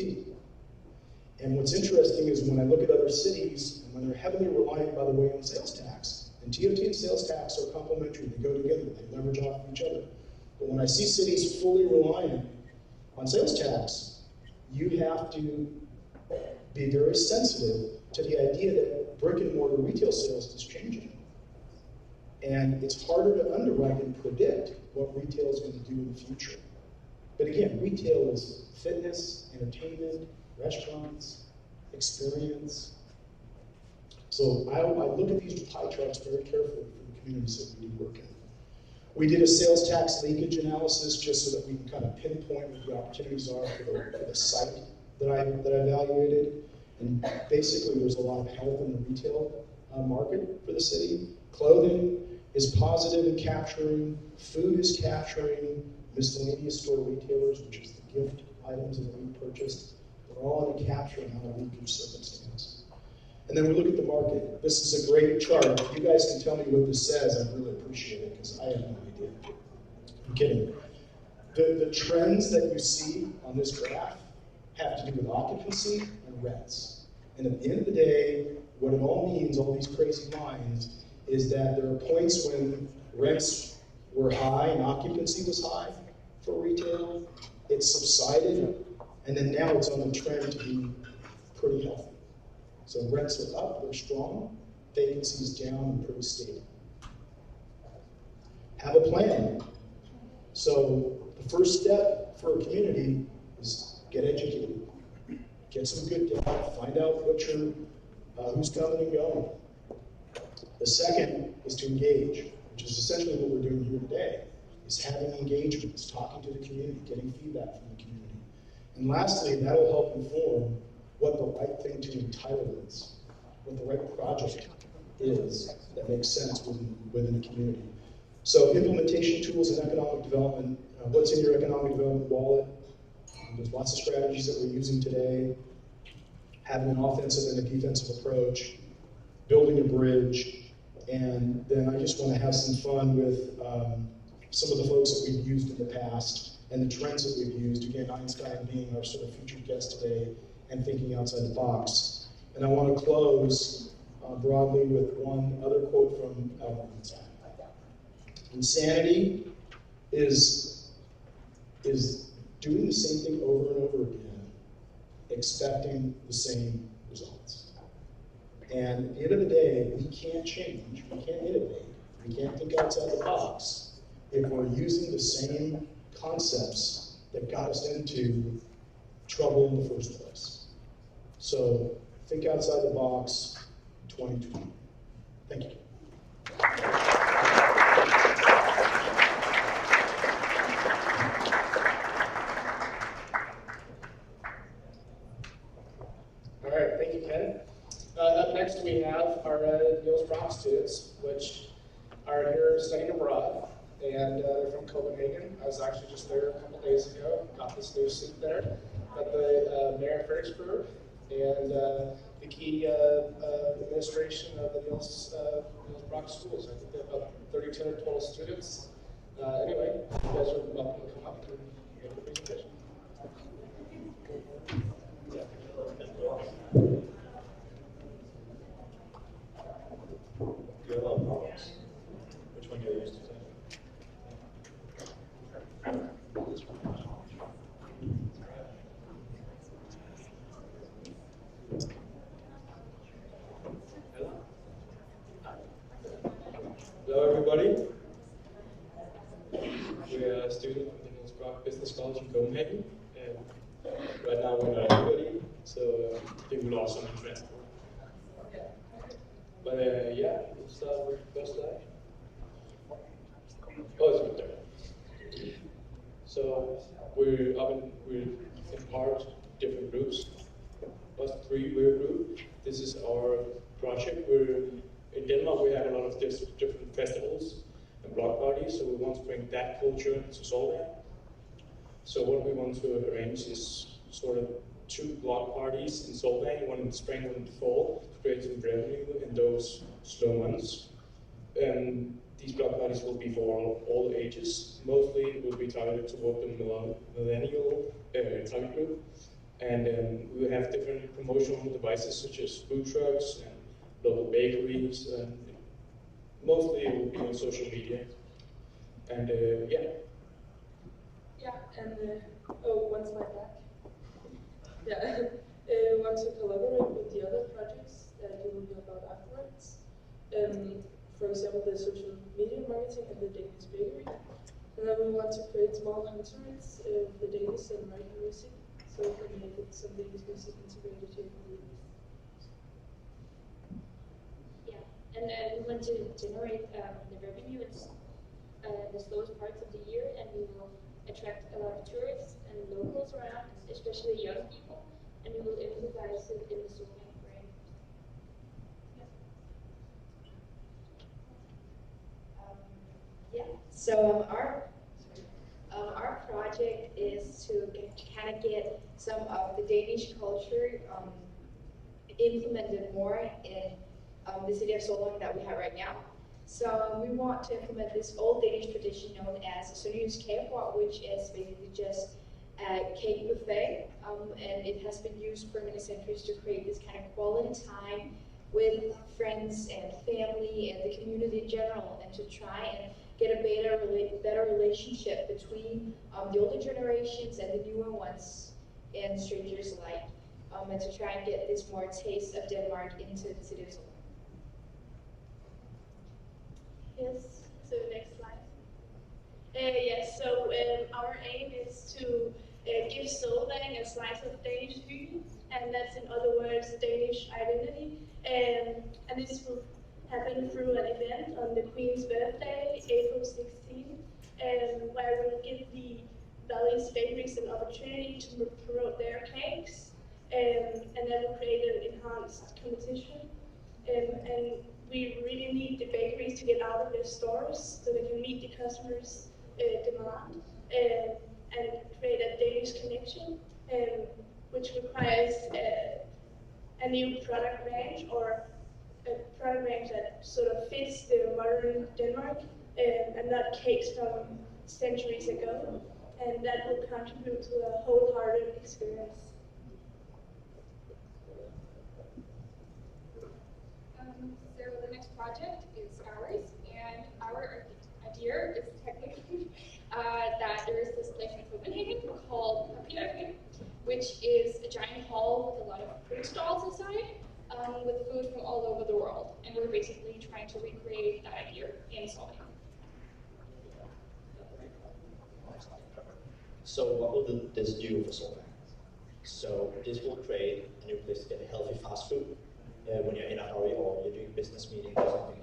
And what's interesting is when I look at other cities, and when they're heavily reliant, by the way, on sales tax, and TOT and sales tax are complementary, they go together, they leverage off of each other. But when I see cities fully reliant on sales tax, you have to be very sensitive to the idea that brick and mortar retail sales is changing. And it's harder to underwrite and predict what retail is going to do in the future. But again, retail is fitness, entertainment, restaurants, experience. So I look at these pie charts very carefully for the communities that we do work in. We did a sales tax leakage analysis just so that we can kind of pinpoint what the opportunities are for the site that I evaluated. And basically, there's a lot of health in the retail market for the city. Clothing is positive in capturing, food is capturing, miscellaneous store retailers, which is the gift items that we purchased. They're all in capturing on a leakage circumstance. And then we look at the market. This is a great chart. If you guys can tell me what this says, I'd really appreciate it, because I have no idea. I'm kidding. The trends that you see on this graph have to do with occupancy and rents. And at the end of the day, what it all means, all these crazy lines, is that there are points when rents were high and occupancy was high for retail. It subsided, and then now it's on the trend to be pretty healthy. So rents are up, they're strong, vacancy is down and pretty stable. Have a plan. So the first step for a community is get educated. Get some good data, find out what who's coming and going. The second is to engage, which is essentially what we're doing here today, is having engagements, talking to the community, getting feedback from the community. And lastly, that'll help inform what the right thing to entitle is, what the right project is that makes sense within a community. So implementation tools and economic development, what's in your economic development wallet? There's lots of strategies that we're using today, having an offensive and a defensive approach, building a bridge, and then I just want to have some fun with some of the folks that we've used in the past and the trends that we've used. Again, Einstein being our sort of featured guest today, and thinking outside the box. And I want to close broadly with one other quote from Albert Einstein. Insanity is doing the same thing over and over again, expecting the same results. And at the end of the day, we can't change, we can't innovate, we can't think outside the box if we're using the same concepts that got us into trouble in the first place. So think outside the box in 2020. Thank you. All right, thank you, Ken. Up next we have our Niels Brock students, which are here studying abroad, and they're from Copenhagen. I was actually just there a couple days ago, got this new suit there. Got the mayor of Fredericksburg and the key administration of the Niels Brock schools. I think they have about 3,200 total students. Anyway, you guys are welcome to come up and make a presentation. Which one do you use today? Hello everybody. We're a student from the Niels Brock Business College in Copenhagen, and right now we're not everybody, so I think we'll also be transport. But yeah, we'll start with the first slide. Oh, it's right there. So we're in part different groups. Us three, we're a group. This is our project. In Denmark, we have a lot of different festivals and block parties, so we want to bring that culture to Solvang. So what we want to arrange is sort of 2 block parties in Solvang, one in the spring, one in the fall, to create some revenue in those slow months. And these block parties will be for all ages. Mostly it will be targeted toward the millennial target group. And we will have different promotional devices such as food trucks and local bakeries, and mostly it will be on social media. And yeah. Yeah, and one slide back. Yeah, we want to collaborate with the other projects that you will hear about afterwards. For example, the social media marketing and the Danish bakery. And then we want to create small concerts with the Danish and American music, so we can make it some Danish music integrated here in the US. Yeah, and we want to generate the revenue in the slowest parts of the year, and we will attract a lot of tourists and locals around, especially young people, and we will emphasize it in the Solvang brand. Yeah. So our project is to kind of get some of the Danish culture implemented more in the city of Solvang that we have right now. So we want to implement this old Danish tradition known as Sønderjysk Kageport, which is basically just a cake buffet, and it has been used for many centuries to create this kind of quality time with friends and family and the community in general, and to try and get a better relationship between the older generations and the newer ones and strangers alike, and to try and get this more taste of Denmark into the city of Solvang. Yes, so next slide. Yes, so our aim is to give Solvang a slice of Danish hygge, and that's in other words Danish identity. And this will happen through an event on the Queen's birthday, April 16th, where we'll give the Valley's bakeries an opportunity to promote their cakes, and then we'll create an enhanced competition. And we really need the bakeries to get out of their stores so they can meet the customers' demand and create a Danish connection, which requires a new product range, or a product range that sort of fits the modern Denmark and not cakes from centuries ago, and that will contribute to a wholehearted experience. So the next project is ours, and our idea is technically that there is this place in Copenhagen called Papirhagen, which is a giant hall with a lot of food stalls inside, with food from all over the world, and we're basically trying to recreate that idea in Solvang. So what will this do for Solvang? So this will create a new place to get healthy fast food when you're in a hurry or you're doing business meetings or something,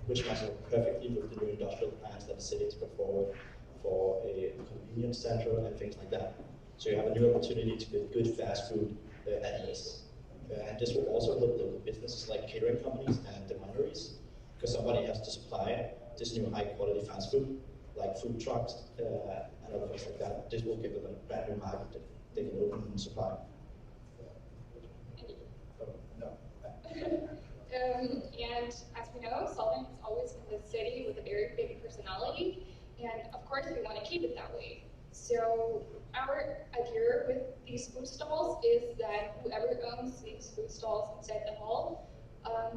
which matches up perfectly with the new industrial plans that the city has put forward for a convenience center and things like that. So you have a new opportunity to get good fast food at ease. And this will also help local businesses like catering companies and the wineries, because somebody has to supply this new high quality fast food, like food trucks and other things like that. This will give them a brand new market that they can open and supply. And as we know, Solvang has always been the city with a very big personality, and of course we want to keep it that way. So our idea with these food stalls is that whoever owns these food stalls inside the hall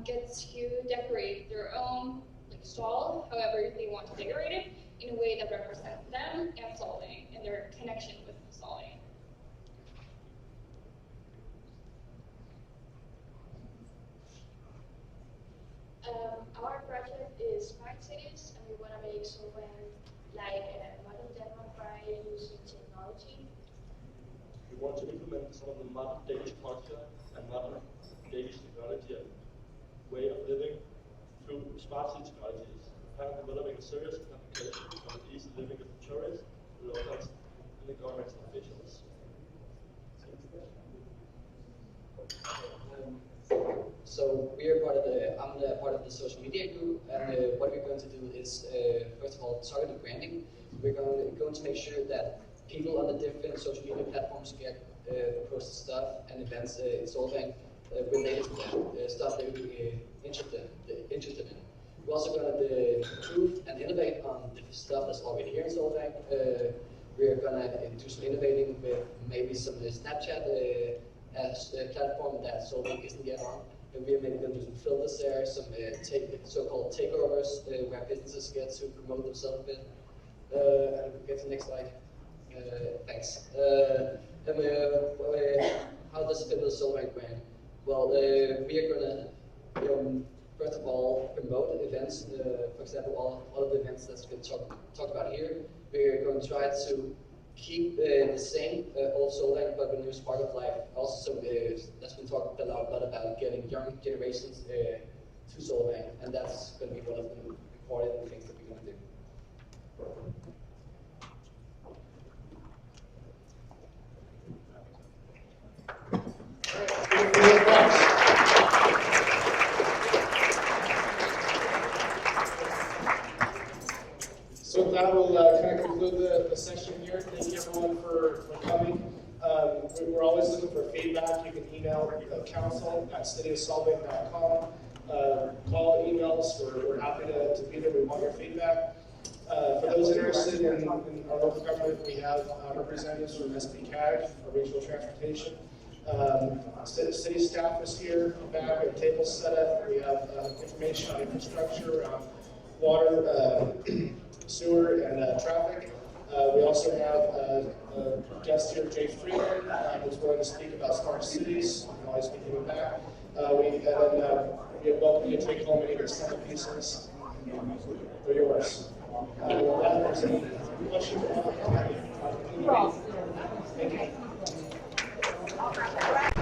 gets to decorate their own stall however they want to decorate it in a way that represents them and Solvang and their connection with Solvang. Our project is smart cities, and we want to make Solvang like modern Denmark by using technology. We want to implement some of the modern Danish culture and modern Danish technology and way of living through smart city technologies. We are developing a serious application for the easy living of the tourists, the locals, and the governmental officials. So we are part of I'm part of the social media group, and what we're going to do is, first of all, targeted branding. We're going to make sure that people on the different social media platforms get posted stuff and events in Solvang related to them, stuff they would be interested in. We're also going to improve and innovate on the stuff that's already here in Solvang. We're going to do some innovating with maybe some Snapchat as a platform that Solvang isn't yet on. And we're maybe going to do some filters there, some so-called takeovers where businesses get to promote themselves a bit. And we'll get to the next slide. Thanks. How does it fit with the Solvang brand? Well, we are going to, first of all, promote events. For example, all of the events that's been talked about here. we're going to try to keep the same old Solvang, but with new spark of life. Also, that's been talked a lot about getting young generations to Solvang, and that's going to be one of the important things that we're going to do. So with that, we'll kind of conclude the session here. Thank you everyone for coming. We're always looking for feedback. You can email council@cityofsolvang.com. Call, emails. We're happy to be there. We want your feedback. For those interested in our local government, we have representatives from SPCAG, our regional transportation. City staff is here back. We have tables set up. We have information on infrastructure, on water, sewer, and traffic. We also have a guest here, Jay Freeland, who's willing to speak about smart cities. You can always be coming back. We welcome you to take home any of the sample pieces. They're yours. With that, if there's any questions, thank you.